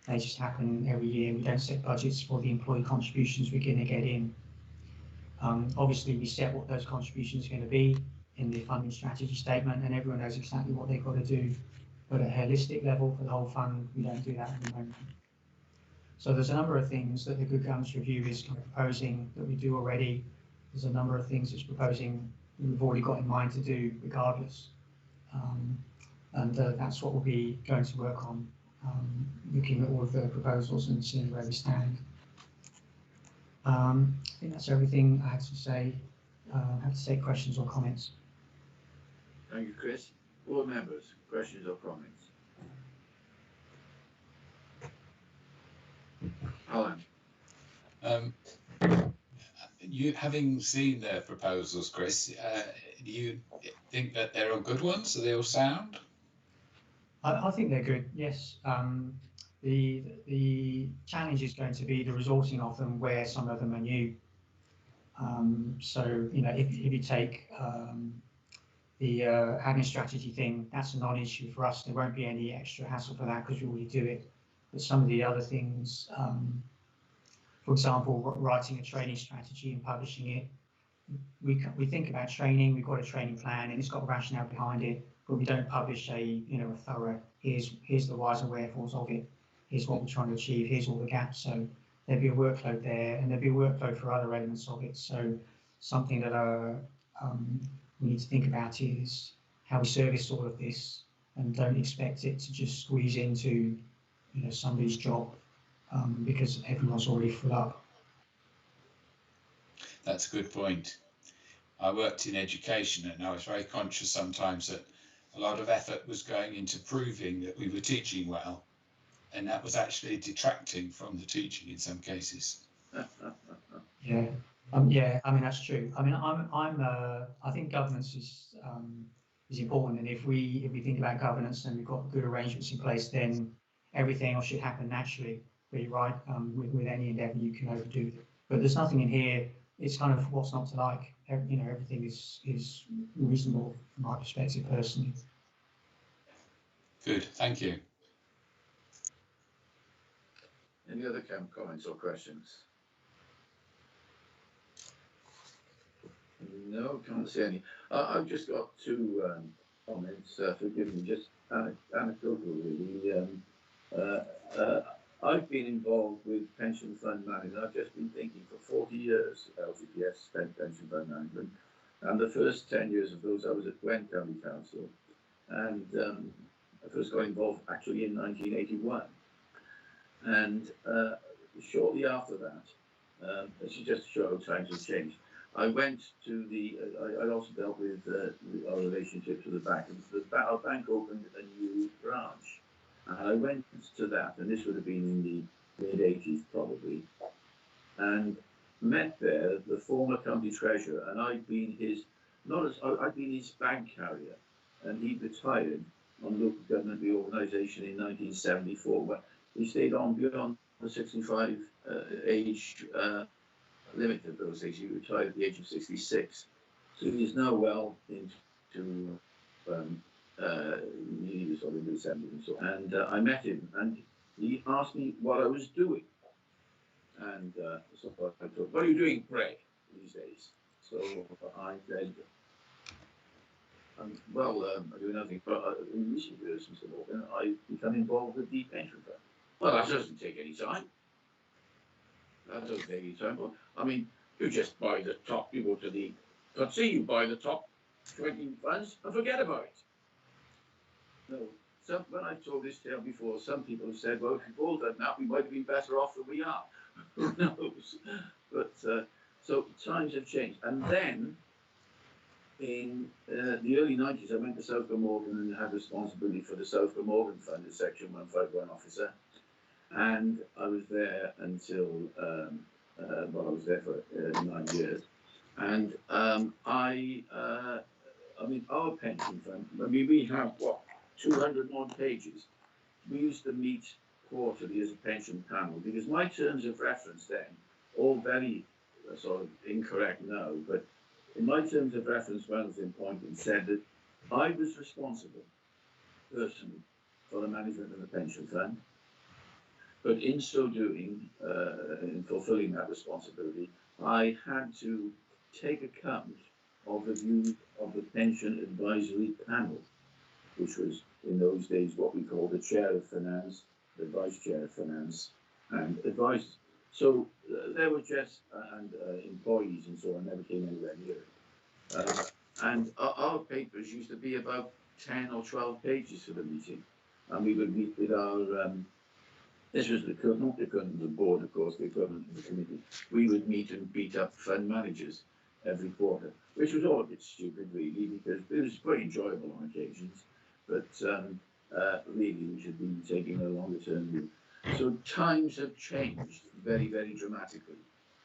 They just happen every year. We don't set budgets for the employee contributions we're going to get in. Obviously, we set what those contributions are going to be in the funding strategy statement, and everyone knows exactly what they've got to do. But at a holistic level for the whole fund, we don't do that at the moment. So there's a number of things that the Good Governance Review is kind of proposing that we do already. There's a number of things it's proposing we've already got in mind to do regardless. And that's what we'll be going to work on, looking at all of the proposals and seeing where we stand. I think that's everything I had to say. Have to take questions or comments. Thank you, Chris. Board members, questions or comments? Alan? You having seen their proposals, Chris, do you think that they're all good ones? Are they all sound? I think they're good, yes. The challenge is going to be the resourcing of them where some of them are new. So, you know, if you take the admin strategy thing, that's a non-issue for us. There won't be any extra hassle for that because we already do it. But some of the other things, for example, writing a training strategy and publishing it, we think about training, we've got a training plan and it's got a rationale behind it, but we don't publish a thorough, here's the whys and wherefores of it, here's what we're trying to achieve, here's all the gaps. So there'll be a workload there, and there'll be a workload for other elements of it. So something that we need to think about is how we service all of this, and don't expect it to just squeeze into somebody's job because everyone's already full up. That's a good point. I worked in education and I was very conscious sometimes that a lot of effort was going into proving that we were teaching well, and that was actually detracting from the teaching in some cases. Yeah. Yeah, I mean that's true. I mean, I think governance is important, and if we think about governance and we've got good arrangements in place, then everything else should happen naturally. But you're right, with any endeavour you can overdo it. But there's nothing in here. It's kind of what's not to like. Everything is reasonable from my perspective personally. Good, thank you. Any other comments or questions? No, can't see any. I've just got two comments. Forgive me, just anecdotal really. I've been involved with pension fund management. I've just been thinking for 40 years, LTPS spent pension fund management. And the first 10 years of those, I was at Gwent County Council. And I first got involved actually in 1981. And shortly after that, this is just to show how times have changed, I went to I also dealt with our relationship to the bank. Our bank opened a new branch. And I went to that, and this would have been in the mid-80s probably, and met there the former county treasurer, and I'd been his bank carrier, and he retired on local government reorganisation in 1974, but he stayed on beyond the 65 age limit of those days. He retired at the age of 66, so he's now well into he was sort of in the 70s and so on. And I met him, and he asked me what I was doing. And so I thought, what are you doing, Greg, these days? So I said, I'm doing nothing but in recent years, Mr. Morgan, I've become involved with the pension fund. Well, that doesn't take any time. That doesn't take any time. Well, I mean, you just buy the top, you go to the, let's see, you buy the top 20 funds and forget about it. No, when I've told this tale before, some people have said, well, if we've all done that, we might have been better off than we are. Who knows? But so times have changed. And then in the early 90s, I went to South Glamorgan and had responsibility for the South Glamorgan Fund as Section 151 officer. And I was there until, I was there for 9 years. And I mean, our pension fund, I mean, we have, 200 odd pages. We used to meet quarterly as a pension panel because my terms of reference then, all very sort of incorrect now, but in my terms of reference when I was appointed, said that I was responsible personally for the management of the pension fund, but in so doing, in fulfilling that responsibility, I had to take account of the views of the pension advisory panel, which was in those days what we called the chair of finance, the vice chair of finance, and advisors. So there were just and employees and so on never came anywhere near it. And our papers used to be about 10 or 12 pages for the meeting, and we would meet with our this was the not the equivalent of the board, of course, the equivalent of the committee. We would meet and beat up fund managers every quarter, which was all a bit stupid, really, because it was very enjoyable on occasions, but really we should be taking a longer term view. So times have changed very, very dramatically,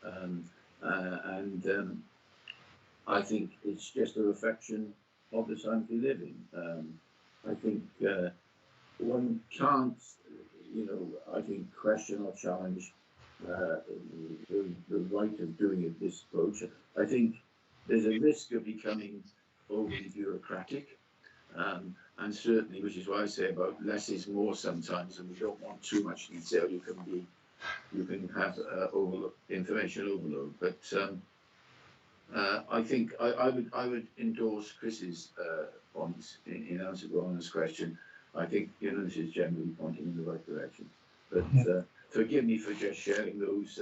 and I think it's just a reflection of the times we live in. I think one can't, I think question or challenge the right of doing it this approach. I think there's a risk of becoming overly bureaucratic, and certainly, which is why I say about less is more sometimes, and we don't want too much detail. You can have information overload, but I think I would endorse Chris's points in answer to Anna's question. I think this is generally pointing in the right direction. But forgive me for just sharing those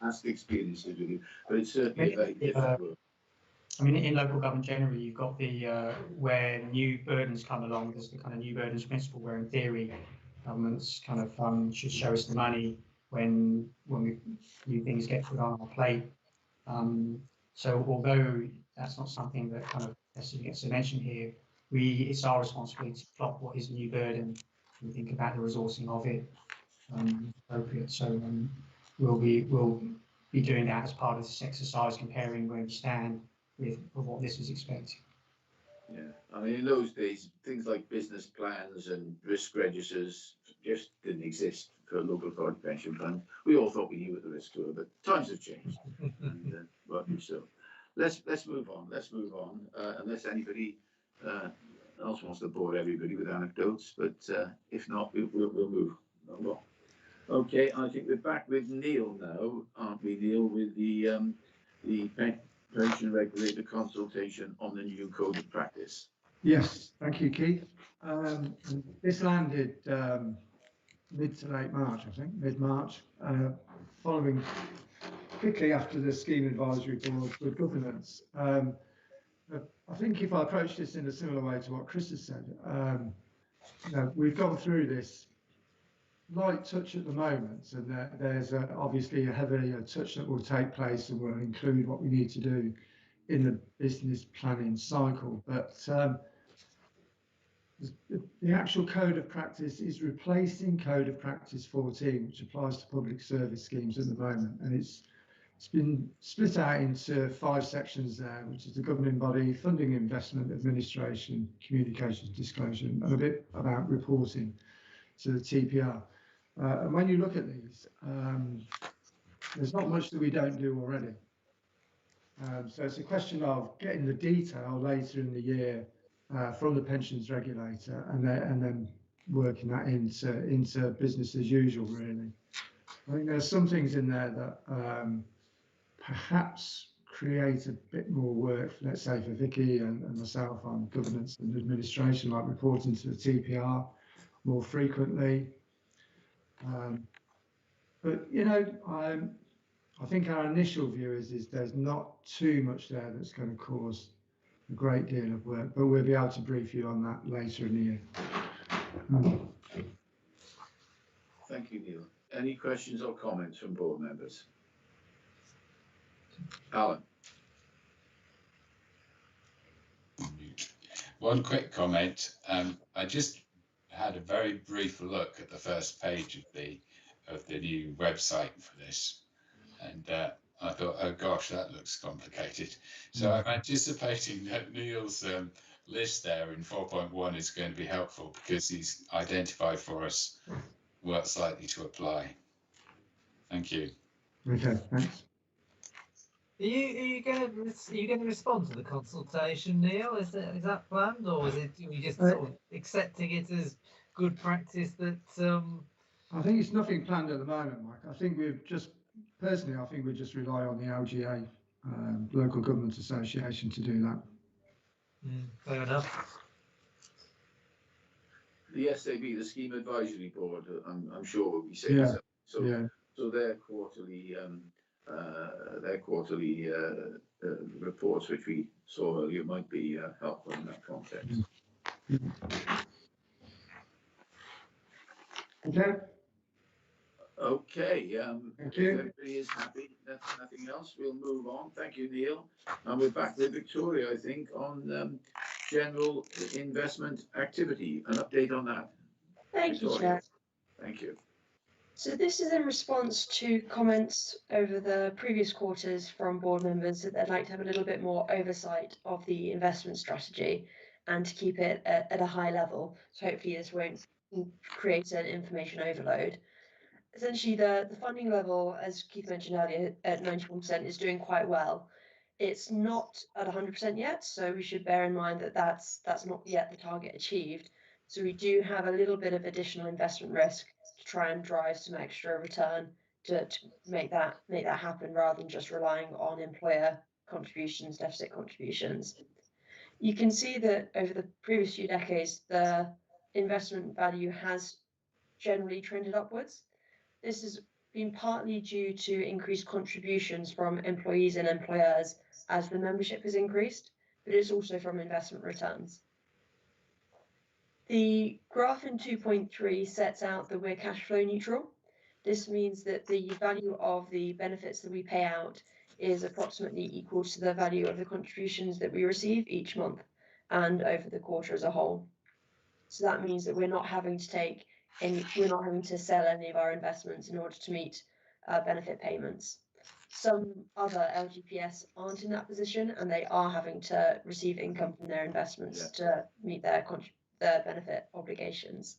past experiences with you. But it's certainly a very different work. I mean, in local government generally, you've got the where new burdens come along. There's the kind of new burdens principle, where in theory, governments kind of should show us the money when new things get put on our plate. So although that's not something that kind of necessarily gets mentioned here, it's our responsibility to plot what is a new burden and think about the resourcing of it appropriate. So we'll be doing that as part of this exercise, comparing where we stand with what this was expecting. Yeah, I mean, in those days, things like business plans and risk registers just didn't exist for a local authority pension fund. We all thought we knew what the risks were, but times have changed, and rightly so. Let's move on. Let's move on. Unless anybody else wants to bore everybody with anecdotes, but if not, we'll move on. Okay, I think we're back with Neil now, aren't we, Neil, with the pension regulator consultation on the new code of practice. Yes, thank you, Keith. This landed mid to late March, I think, mid-March, following quickly after the scheme advisory board for governance. I think if I approach this in a similar way to what Chris has said, we've gone through this light touch at the moment, and there's obviously a heavy touch that will take place and will include what we need to do in the business planning cycle. But the actual code of practice is replacing Code of Practice 14, which applies to public service schemes at the moment, and it's been split out into 5 sections there, which is the governing body, funding, investment, administration, communications, disclosure, and a bit about reporting to the TPR. And when you look at these, there's not much that we don't do already. So it's a question of getting the detail later in the year from the pensions regulator, and then working that into business as usual, really. I think there's some things in there that perhaps create a bit more work, let's say for Vicky and myself on governance and administration, like reporting to the TPR more frequently. But I think our initial view is there's not too much there that's going to cause a great deal of work, but we'll be able to brief you on that later in the year. Thank you, Neil. Any questions or comments from board members? Alan. One quick comment. I just had a very brief look at the first page of the new website for this, and I thought, oh gosh, that looks complicated. So I'm anticipating that Neil's list there in 4.1 is going to be helpful, because he's identified for us what's likely to apply. Thank you. Okay, thanks. Are you going to respond to the consultation, Neil? Is that planned, or is it you just sort of accepting it as good practice that? I think it's nothing planned at the moment, Mike. I think we just rely on the LGA, Local Government Association, to do that. Fair enough. The SAB, the Scheme Advisory Board, I'm sure will be saying Yeah. so. Yeah. So their quarterly reports, which we saw earlier, might be helpful in that context. Okay. Okay. Thank If you. everybody is happy, that's nothing else, we'll move on. Thank you, Neil. And we're back with Victoria, I think, on general investment activity. An update on that. Thank you, Victoria. Chair. Thank you. So this is in response to comments over the previous quarters from board members that they'd like to have a little bit more oversight of the investment strategy and to keep it at a high level. So hopefully this won't create an information overload. Essentially, the funding level, as Keith mentioned earlier, at 91% is doing quite well. It's not at 100% yet, so we should bear in mind that that's not yet the target achieved. So we do have a little bit of additional investment risk to try and drive some extra return to make that happen, rather than just relying on employer contributions, deficit contributions. You can see that over the previous few decades, the investment value has generally trended upwards. This has been partly due to increased contributions from employees and employers as the membership has increased, but it's also from investment returns. The graph in 2.3 sets out that we're cash flow neutral. This means that the value of the benefits that we pay out is approximately equal to the value of the contributions that we receive each month and over the quarter as a whole. So that means that we're not having to sell any of our investments in order to meet benefit payments. Some other LGPS aren't in that position, and they are having to receive income from their investments to meet their benefit obligations.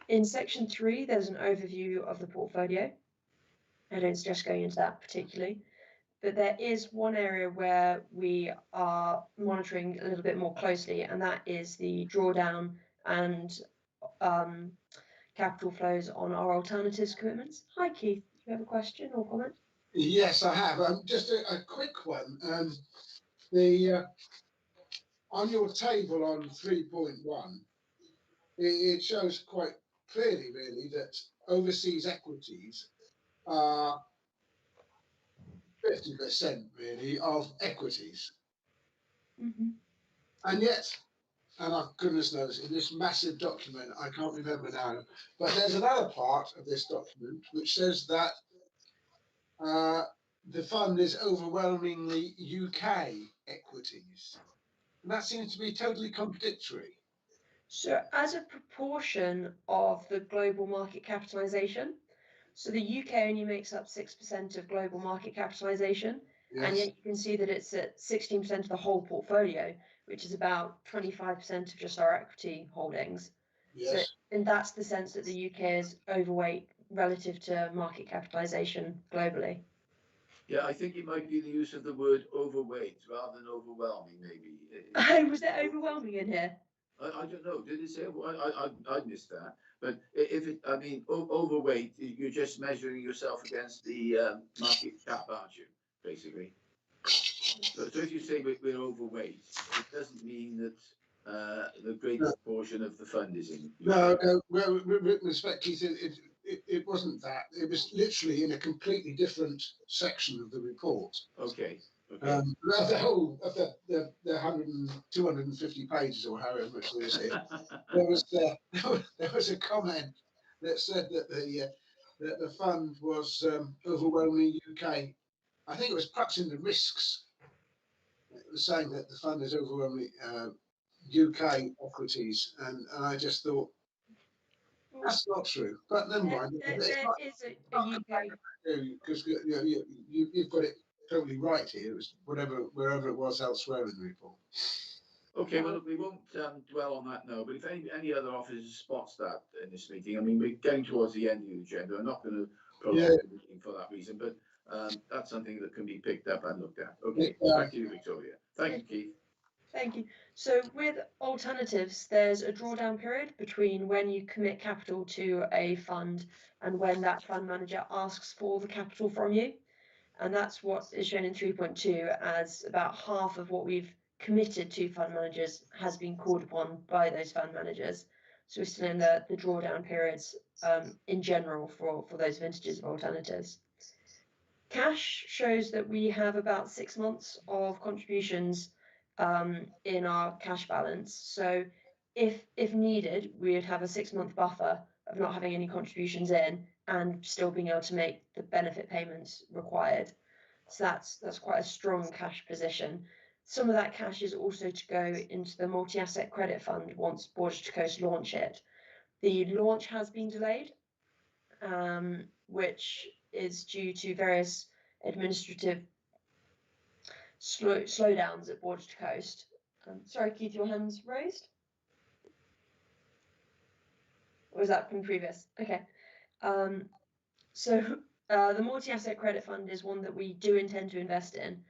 In section 3, there's an overview of the portfolio. I don't suggest going into that particularly, but there is one area where we are monitoring a little bit more closely, and that is the drawdown and capital flows on our alternatives commitments. Hi, Keith. Do you have a question or comment? Yes, I have. Just a quick one. On your table on 3.1, it shows quite clearly, really, that overseas equities are 50% really of equities. And yet, and goodness knows, in this massive document, I can't remember now, but there's another part of this document which says that the fund is overwhelmingly UK equities. And that seems to be totally contradictory. So as a proportion of the global market capitalisation, so the UK only makes up 6% of global market capitalisation, yes. And yet you can see that it's at 16% of the whole portfolio, which is about 25% of just our equity holdings. Yes. So, and that's the sense that the UK is overweight relative to market capitalisation globally. Yeah, I think it might be the use of the word overweight rather than overwhelming, maybe. Was there overwhelming in here? I don't know. Did it say? I missed that. But if it, I mean, overweight, you're just measuring yourself against the market cap, aren't you? Basically. So if you say we're overweight, it doesn't mean that the greatest portion of the fund is in. No. Well, with respect, Keith, it wasn't that. It was literally in a completely different section of the report. Okay. The whole of the 250 pages or however much there is here, there was a comment that said that the fund was overwhelmingly UK. I think it was perhaps in the risks. It was saying that the fund is overwhelmingly UK equities, and I just thought that's not true. But never mind. There is a UK because you've got it totally right here. It was wherever it was elsewhere in the report. Okay, well, we won't dwell on that now, but if any other officers spots that in this meeting, I mean, we're getting towards the end of the agenda. I'm not going to prolong the meeting for that reason, but that's something that can be picked up and looked at. Okay, back to you, Victoria. Thank you, Keith. Thank you. So with alternatives, there's a drawdown period between when you commit capital to a fund and when that fund manager asks for the capital from you. And that's what is shown in 3.2 as about half of what we've committed to fund managers has been called upon by those fund managers. So we're still in the drawdown periods in general for those vintages of alternatives. Cash shows that we have about 6 months of contributions in our cash balance. So if needed, we would have a 6-month buffer of not having any contributions in and still being able to make the benefit payments required. So that's quite a strong cash position. Some of that cash is also to go into the multi-asset credit fund once Border to Coast launch it. The launch has been delayed, which is due to various administrative slowdowns at Border to Coast. Sorry, Keith, your hand's raised? Or was that from previous? Okay. So the multi-asset credit fund is one that we do intend to invest in.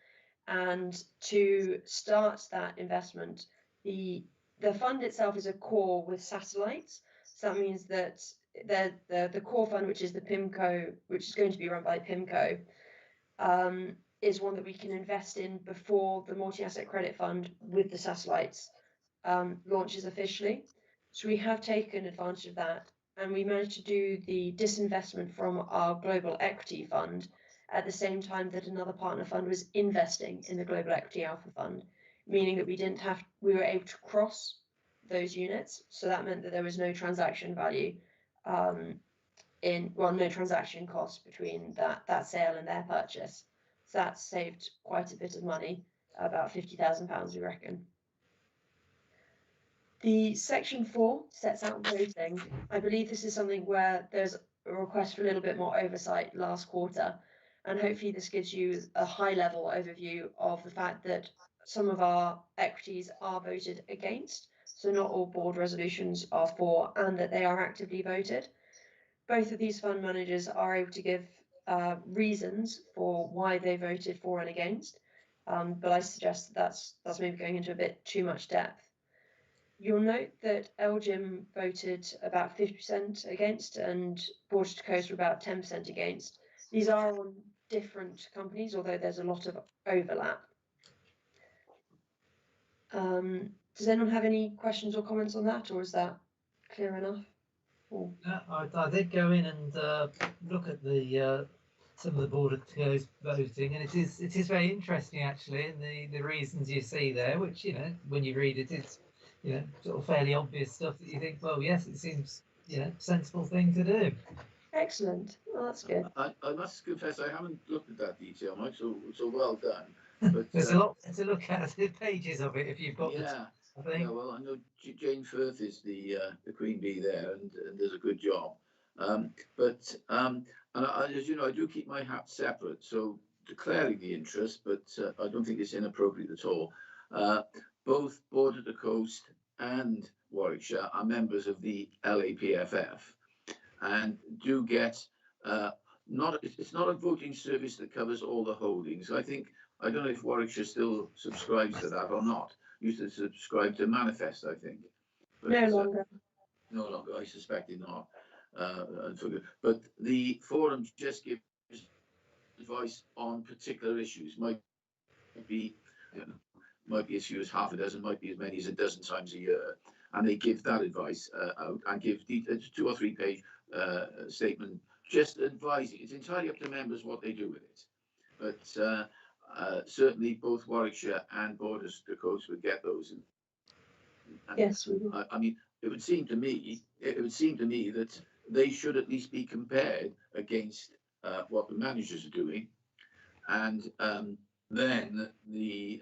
And to start that investment, the fund itself is a core with satellites. So that means that the core fund, which is the PIMCO, which is going to be run by PIMCO, is one that we can invest in before the multi-asset credit fund with the satellites launches officially. So we have taken advantage of that, and we managed to do the disinvestment from our global equity fund at the same time that another partner fund was investing in the global equity alpha fund, meaning that we were able to cross those units. So that meant that there was no transaction value no transaction cost between that sale and their purchase. So that saved quite a bit of money, about £50,000 we reckon. The section 4 sets out voting. I believe this is something where there's a request for a little bit more oversight last quarter, and hopefully this gives you a high level overview of the fact that some of our equities are voted against, so not all board resolutions are for, and that they are actively voted. Both of these fund managers are able to give reasons for why they voted for and against, but I suggest that's maybe going into a bit too much depth. You'll note that LGIM voted about 50% against and Border to Coast were about 10% against. These are on different companies, although there's a lot of overlap. Does anyone have any questions or comments on that, or is that clear enough? Or... I did go in and look at the some of the Border to Coast voting, and it is very interesting actually, and the reasons you see there, which when you read it, it's sort of fairly obvious stuff that you think, well, yes, it seems sensible thing to do. Excellent. Well, that's good. I must confess I haven't looked at that detail, Mike. So well done. But there's a lot to look at. There's pages of it if you've got. Yeah. Well, I know Jane Firth is the queen bee there, and does a good job. And as you know, I do keep my hat separate, so declaring the interest, but I don't think it's inappropriate at all. Both Border to Coast and Warwickshire are members of the LAPFF, and do get it's not a voting service that covers all the holdings. I don't know if Warwickshire still subscribes to that or not. Used to subscribe to Manifest, I think. But, no longer. No longer. I suspect it not. But the forum just gives advice on particular issues. Might be as few as half a dozen, might be as many as a dozen times a year, and they give that advice out and give 2 or 3 page statement just advising. It's entirely up to members what they do with it, but certainly both Warwickshire and Border to Coast would get those. And yes, we will. I mean, it would seem to me that they should at least be compared against what the managers are doing, and then the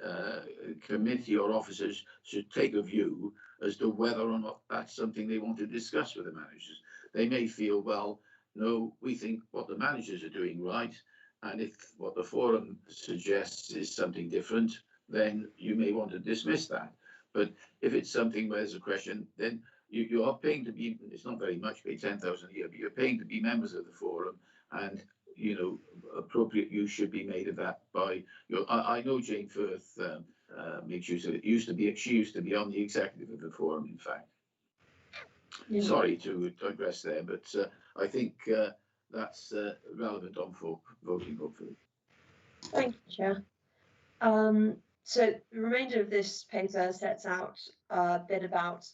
committee or officers should take a view as to whether or not that's something they want to discuss with the managers. They may feel, well, no, we think what the managers are doing right, and if what the forum suggests is something different, then you may want to dismiss that. But if it's something where there's a question, then you are paying to be, it's not very much, pay 10,000 a year, but you're paying to be members of the forum, and you know, appropriate use should be made of that by your. I know Jane Firth makes use of it. She used to be on the executive of the forum, in fact. Yeah. Sorry to digress there, but I think that's relevant on voting, hopefully. Thank you, Chair. So the remainder of this paper sets out a bit about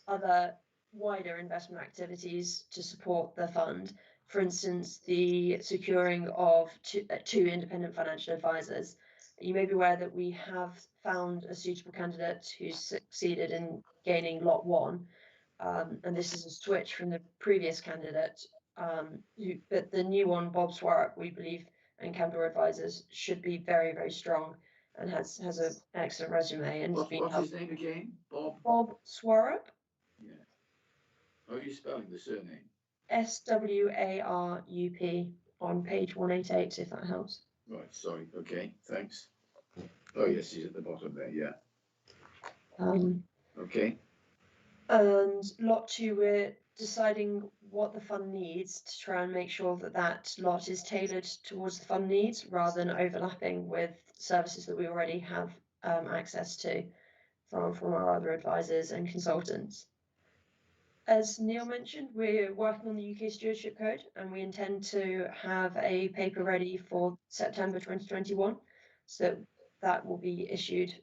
other wider investment activities to support the fund. For instance, the securing of two independent financial advisors. You may be aware that we have found a suitable candidate who's succeeded in gaining lot 1. And this is a switch from the previous candidate. But the new one, Bob Swarrock, we believe, and Canberra Advisors should be very, very strong and has an excellent resume. And What's his name again? Bob Swarrock. Yeah. How are you spelling the surname? Swarup on page 188, if that helps. Right. Sorry. Okay. Thanks. Oh yes, he's at the bottom there. Yeah. Okay. And lot 2, we're deciding what the fund needs to try and make sure that that lot is tailored towards the fund needs rather than overlapping with services that we already have access to from our other advisors and consultants. As Neil mentioned, we're working on the UK Stewardship Code and we intend to have a paper ready for September 2021. So that will be issued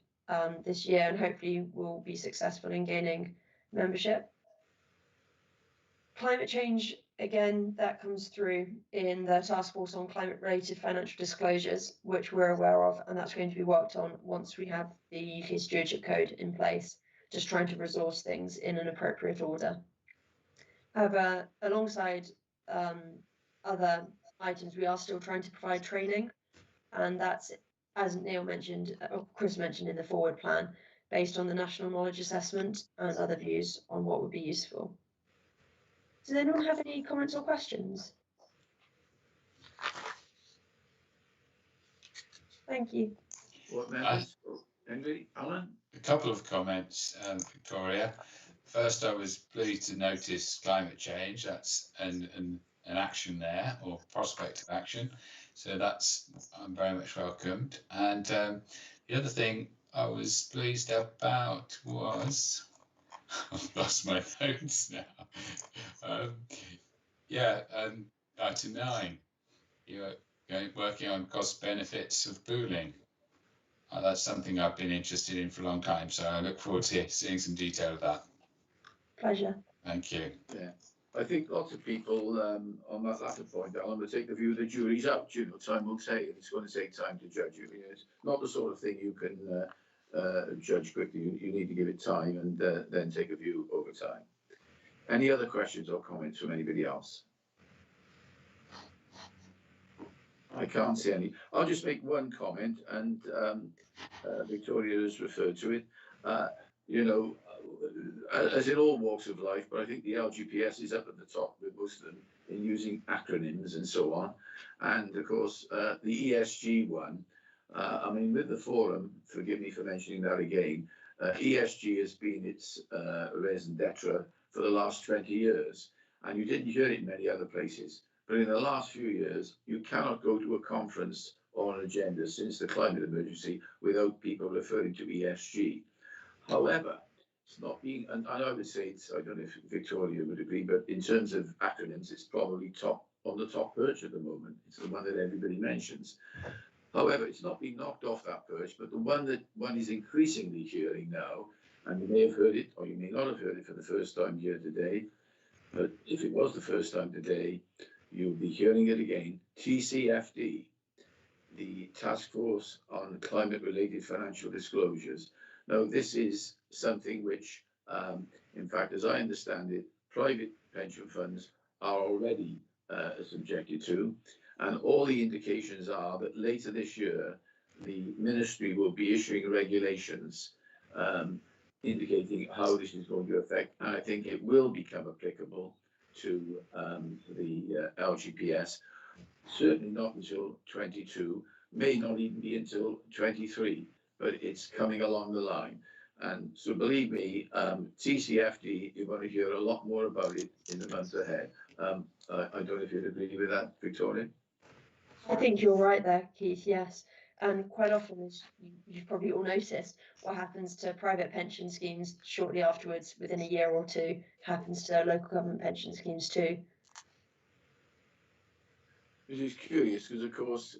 this year and hopefully we'll be successful in gaining membership. Climate change, again, that comes through in the Task Force on Climate-Related Financial Disclosures, which we're aware of, and that's going to be worked on once we have the UK Stewardship Code in place, just trying to resource things in an appropriate order. However, alongside other items, we are still trying to provide training, and that's, as Neil mentioned, or Chris mentioned in the forward plan, based on the National Knowledge Assessment and other views on what would be useful. Does anyone have any comments or questions? Thank you. What members? Henry, Alan? A couple of comments, Victoria. First, I was pleased to notice climate change. That's an action there, or prospect of action. So that's very much welcomed. And the other thing I was pleased about was, I've lost my notes now. Item 9, you're working on cost benefits of pooling. That's something I've been interested in for a long time, so I look forward to seeing some detail of that. Pleasure. Thank you. Yeah, I think lots of people on that latter point, Alan, will take the view the jury's out. You know, time will say it's going to take time to judge you. It's not the sort of thing you can judge quickly. You need to give it time and then take a view over time. Any other questions or comments from anybody else? I can't see any. I'll just make one comment, and Victoria has referred to it. You know, as in all walks of life, but I think the LGPS is up at the top with most of them in using acronyms and so on. And of course, the ESG one, I mean, with the forum, forgive me for mentioning that again, ESG has been its raison d'etre for the last 20 years. And you didn't hear it in many other places. But in the last few years, you cannot go to a conference or an agenda since the climate emergency without people referring to ESG. However, it's not being, and I would say it's, I don't know if Victoria would agree, but in terms of acronyms, it's probably on the top perch at the moment. It's the one that everybody mentions. However, it's not being knocked off that perch, but the one that one is increasingly hearing now, and you may have heard it, or you may not have heard it for the first time here today, but if it was the first time today, you'll be hearing it again, TCFD, the Task Force on Climate-Related Financial Disclosures. Now, this is something which, in fact, as I understand it, private pension funds are already subjected to, and all the indications are that later this year, the ministry will be issuing regulations indicating how this is going to affect, and I think it will become applicable to the LGPS, certainly not until 22, may not even be until 23, but it's coming along the line. And so believe me, TCFD, you're going to hear a lot more about it in the months ahead. I don't know if you'd agree with that, Victoria? I think you're right there, Keith, yes. And quite often, as you've probably all noticed, what happens to private pension schemes shortly afterwards, within a year or two, happens to local government pension schemes too. Which is curious because, of course,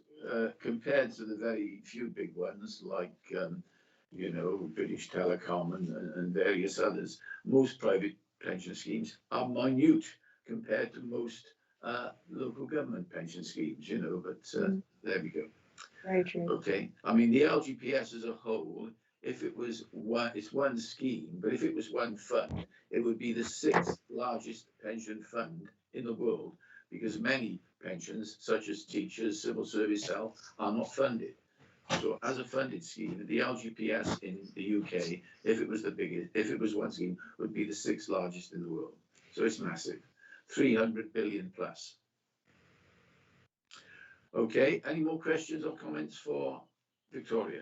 compared to the very few big ones like, you know, British Telecom and various others, most private pension schemes are minute compared to most local government pension schemes, you know, but there we go. Very true. Okay, I mean, the LGPS as a whole, if it was one, it's one scheme, but if it was one fund, it would be the 6th largest pension fund in the world, because many pensions, such as teachers, civil service, health, are not funded. So as a funded scheme, the LGPS in the UK, if it was the biggest, if it was one scheme, would be the 6th largest in the world. So it's massive, 300 billion plus. Okay, any more questions or comments for Victoria?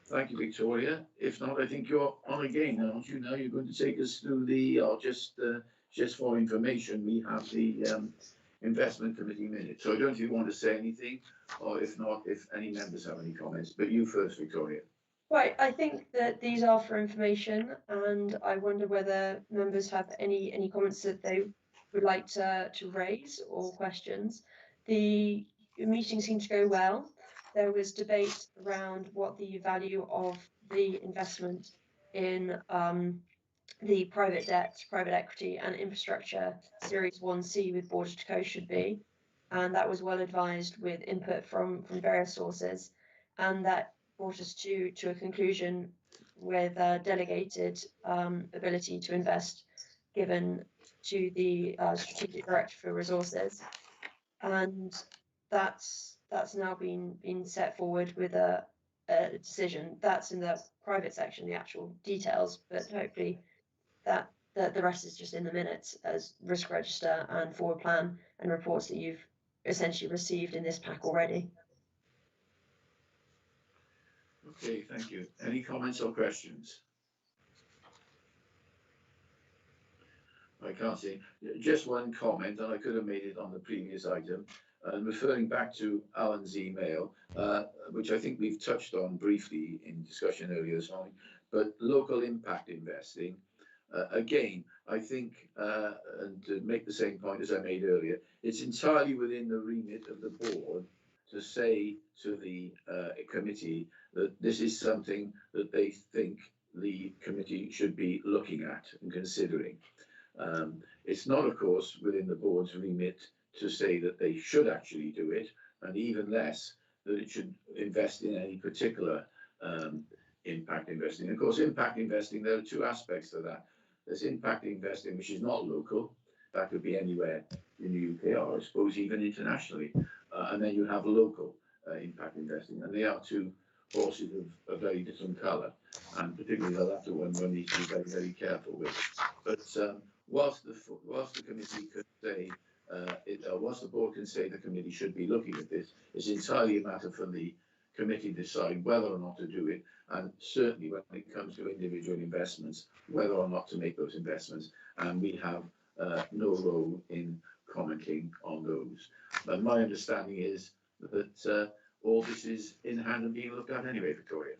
Thank you, Victoria. If not, I think you're on again, aren't you? Now you're going to take us through the, just for information, we have the investment committee minutes. So I don't know if you want to say anything, or if not, if any members have any comments. But you first, Victoria. Right, I think that these are for information, and I wonder whether members have any comments that they would like to raise or questions. The meeting seemed to go well. There was debate around what the value of the investment in the private debt, private equity and infrastructure Series 1C with Border to Coast should be. And that was well advised with input from various sources. And that brought us to a conclusion with delegated ability to invest given to the Strategic Director for Resources. And that's now been set forward with a decision. That's in the private section, the actual details, but hopefully that the rest is just in the minutes as risk register and forward plan and reports that you've essentially received in this pack already. Okay, thank you. Any comments or questions? I can't see. Just one comment, and I could have made it on the previous item, referring back to Alan's email, which I think we've touched on briefly in discussion earlier this morning, but local impact investing. Again, I think, and to make the same point as I made earlier, it's entirely within the remit of the board to say to the committee that this is something that they think the committee should be looking at and considering. It's not, of course, within the board's remit to say that they should actually do it, and even less that it should invest in any particular impact investing. Of course, impact investing, there are two aspects to that. There's impact investing, which is not local. That could be anywhere in the UK, or I suppose even internationally. And then you have local impact investing, and they are two horses of a very different colour, and particularly the latter one needs to be very, very careful with. But whilst the committee could say, whilst the board can say the committee should be looking at this, it's entirely a matter for the committee to decide whether or not to do it, and certainly when it comes to individual investments, whether or not to make those investments, and we have no role in commenting on those. But my understanding is that all this is in hand and being looked at anyway, Victoria.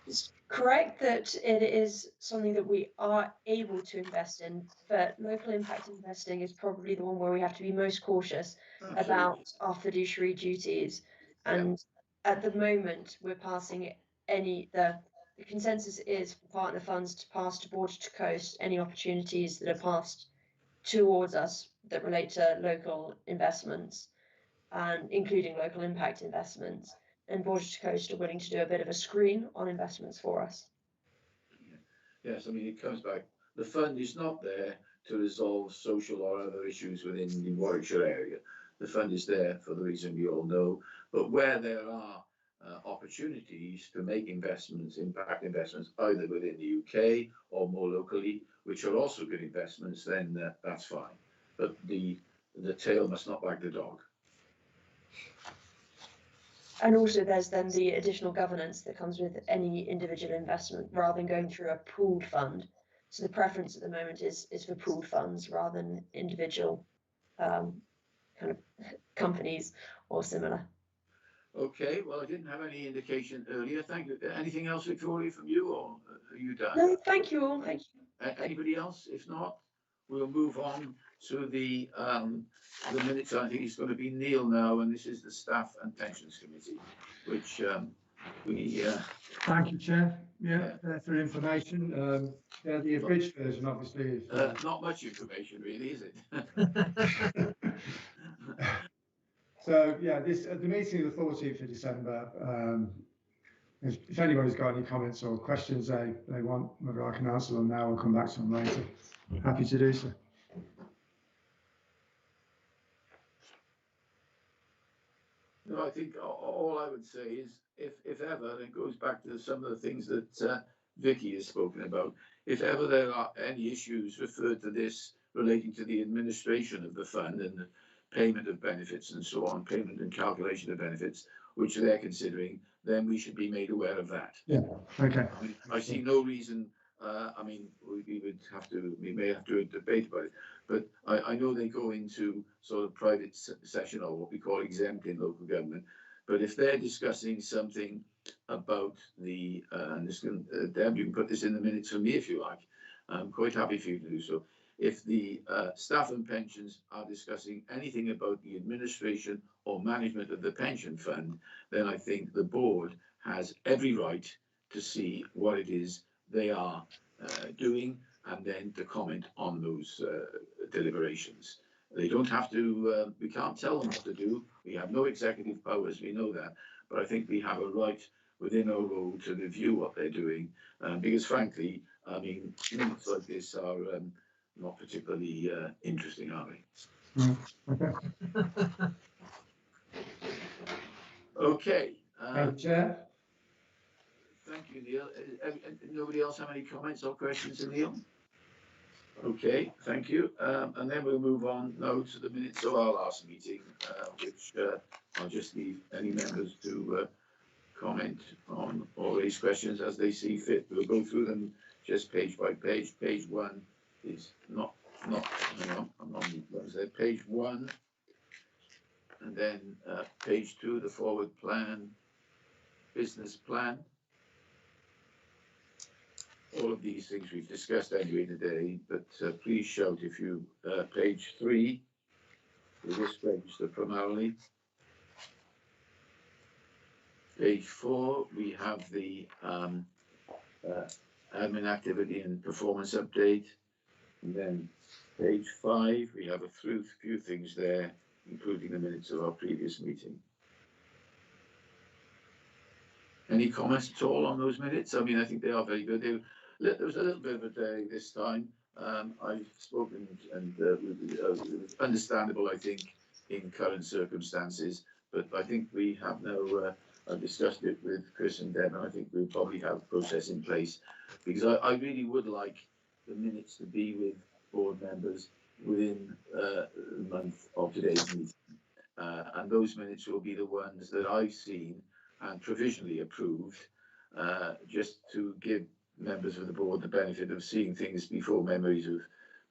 It's correct that it is something that we are able to invest in, but local impact investing is probably the one where we have to be most cautious about our fiduciary duties. And at the moment, we're passing the consensus is for partner funds to pass to Border to Coast any opportunities that are passed towards us that relate to local investments, and including local impact investments. And Border to Coast are willing to do a bit of a screen on investments for us. Yes, I mean, it comes back. The fund is not there to resolve social or other issues within the Warwickshire area. The fund is there for the reason we all know. But where there are opportunities to make investments, impact investments, either within the UK or more locally, which are also good investments, then that's fine. But the tail must not wag the dog. And also there's then the additional governance that comes with any individual investment rather than going through a pooled fund. So the preference at the moment is for pooled funds rather than individual kind of companies or similar. Okay, well, I didn't have any indication earlier. Thank you. Anything else, Victoria, from you, or are you done? No, thank you all. Thank you. Anybody else? If not, we'll move on to the minutes. I think it's going to be Neil now, and this is the Staff and Pensions Committee, which we. Thank you, Chair. Yeah, for information. Yeah, the abridged version, obviously, is not much information, really, is it? So yeah, this at the meeting of the 14th of December. If anybody's got any comments or questions they want, whether I can answer them now or come back to them later, happy to do so. No, I think all I would say is, if ever, and it goes back to some of the things that Vicky has spoken about, if ever there are any issues referred to this relating to the administration of the fund and the payment of benefits and so on, payment and calculation of benefits, which they're considering, then we should be made aware of that. Yeah, okay. I mean, I see no reason, I mean, we may have to debate about it, but I know they go into sort of private session, or what we call exempt in local government. But if they're discussing something about the, and this can, Deb, you can put this in the minutes for me if you like. I'm quite happy for you to do so. If the staff and pensions are discussing anything about the administration or management of the pension fund, then I think the board has every right to see what it is they are doing, and then to comment on those deliberations. They don't have to, we can't tell them what to do. We have no executive powers, we know that. But I think we have a right within our role to review what they're doing. Because frankly, I mean, minutes like this are not particularly interesting, are they? Okay. Okay. Chair. Thank you, Neil. Nobody else have any comments or questions, Neil? Okay, thank you. And then we'll move on now to the minutes of our last meeting, which I'll just leave any members to comment on or raise questions as they see fit. We'll go through them just page by page. Page one is not hang on, I'm on what is that? Page one, and then page two, the forward plan, business plan. All of these things we've discussed anyway today, but please shout if you, page three, the risk register primarily. Page four, we have the admin activity and performance update. And then page five, we have a few things there, including the minutes of our previous meeting. Any comments at all on those minutes? I mean, I think they are very good. There was a little bit of a delay this time. I've spoken, and it was understandable, I think, in current circumstances. But I think we have now, I've discussed it with Chris and Deb, and I think we'll probably have a process in place. Because I really would like the minutes to be with board members within the month of today's meeting. And those minutes will be the ones that I've seen and provisionally approved, just to give members of the board the benefit of seeing things before memories have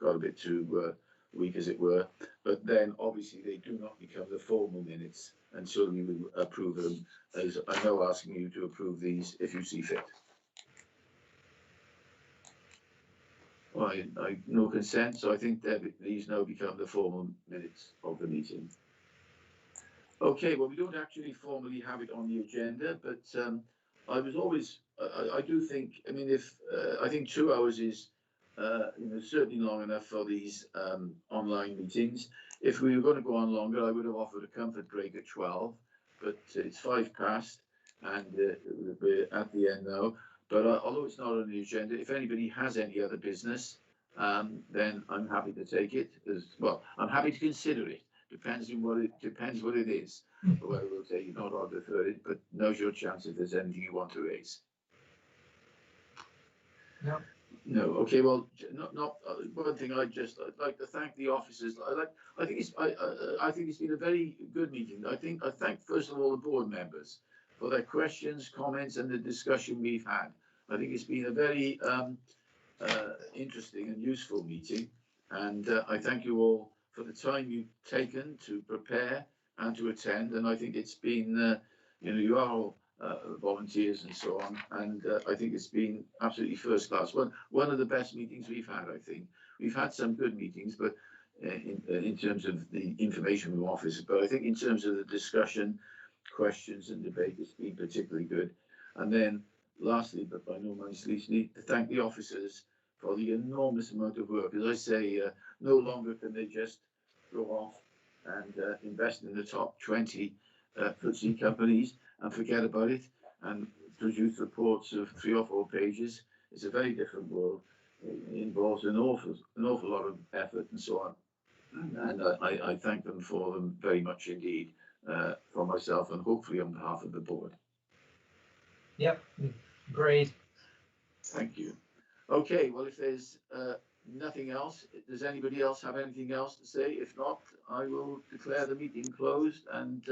got a bit too weak, as it were. But then obviously they do not become the formal minutes until you approve them, as I'm now asking you to approve these if you see fit. Well, I no consent, so I think that these now become the formal minutes of the meeting. Okay, well, we don't actually formally have it on the agenda, but I was always, I do think, I mean, if I think 2 hours is certainly long enough for these online meetings. If we were going to go on longer, I would have offered a comfort break at 12, but it's 5 past, and we're at the end now. But although it's not on the agenda, if anybody has any other business, then I'm happy to take it. Well, I'm happy to consider it. Depends what it is. Whether we'll take it or not, I'll defer it. But now's your chance if there's anything you want to raise. No. No. Okay. Well, not one thing. I'd like to thank the officers. I think it's been a very good meeting. I thank first of all the board members for their questions, comments, and the discussion we've had. I think it's been a very interesting and useful meeting, and I thank you all for the time you've taken to prepare and to attend. And I think it's been, you are all volunteers and so on. And I think it's been absolutely first class. One of the best meetings we've had, I think. We've had some good meetings, but in terms of the information from officers, but I think in terms of the discussion, questions and debate, it's been particularly good. And then lastly, but by no means least, need to thank the officers for the enormous amount of work. As I say, no longer can they just go off and invest in the top 20 FTSE companies and forget about it and produce reports of 3 or 4 pages. It's a very different world. It involves an awful lot of effort and so on. And I thank them for them very much indeed, for myself and hopefully on behalf of the board. Yep, agreed. Thank you. Okay, well, if there's nothing else, does anybody else have anything else to say? If not, I will declare the meeting closed and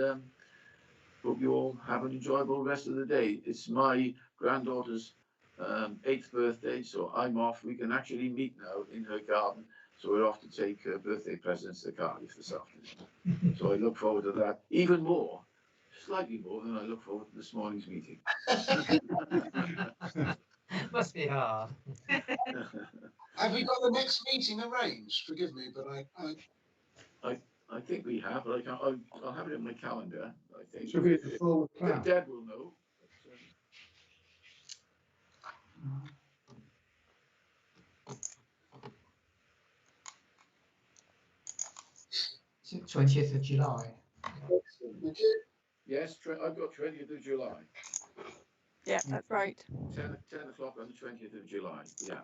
hope you all have an enjoyable rest of the day. It's my granddaughter's 8th birthday, so I'm off. We can actually meet now in her garden. So we're off to take her birthday presents to Cardiff this afternoon. So I look forward to that even more, slightly more than I look forward to this morning's meeting. Must be hard. Have we got the next meeting arranged? Forgive me, but I think we have, but I'll have it in my calendar. I think. Should be the forward plan. Deb will know. Is it 20th of July? Yes, I've got 20th of July. Yeah, that's right. 10 o'clock on the 20th of July. Yeah.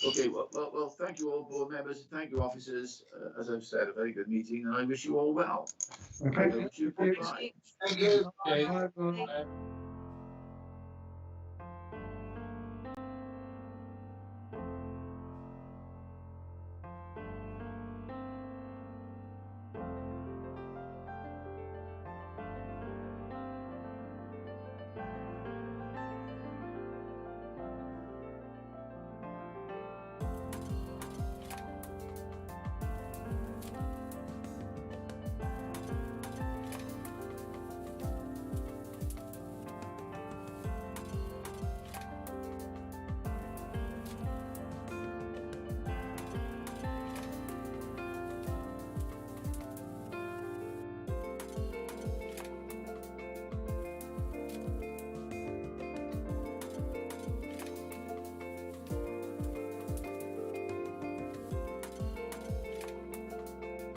Okay. Well. Thank you all, board members. Thank you, officers. As I've said, a very good meeting, and I wish you all well. Okay. I wish you goodbye. thank you. Okay. Bye, everyone.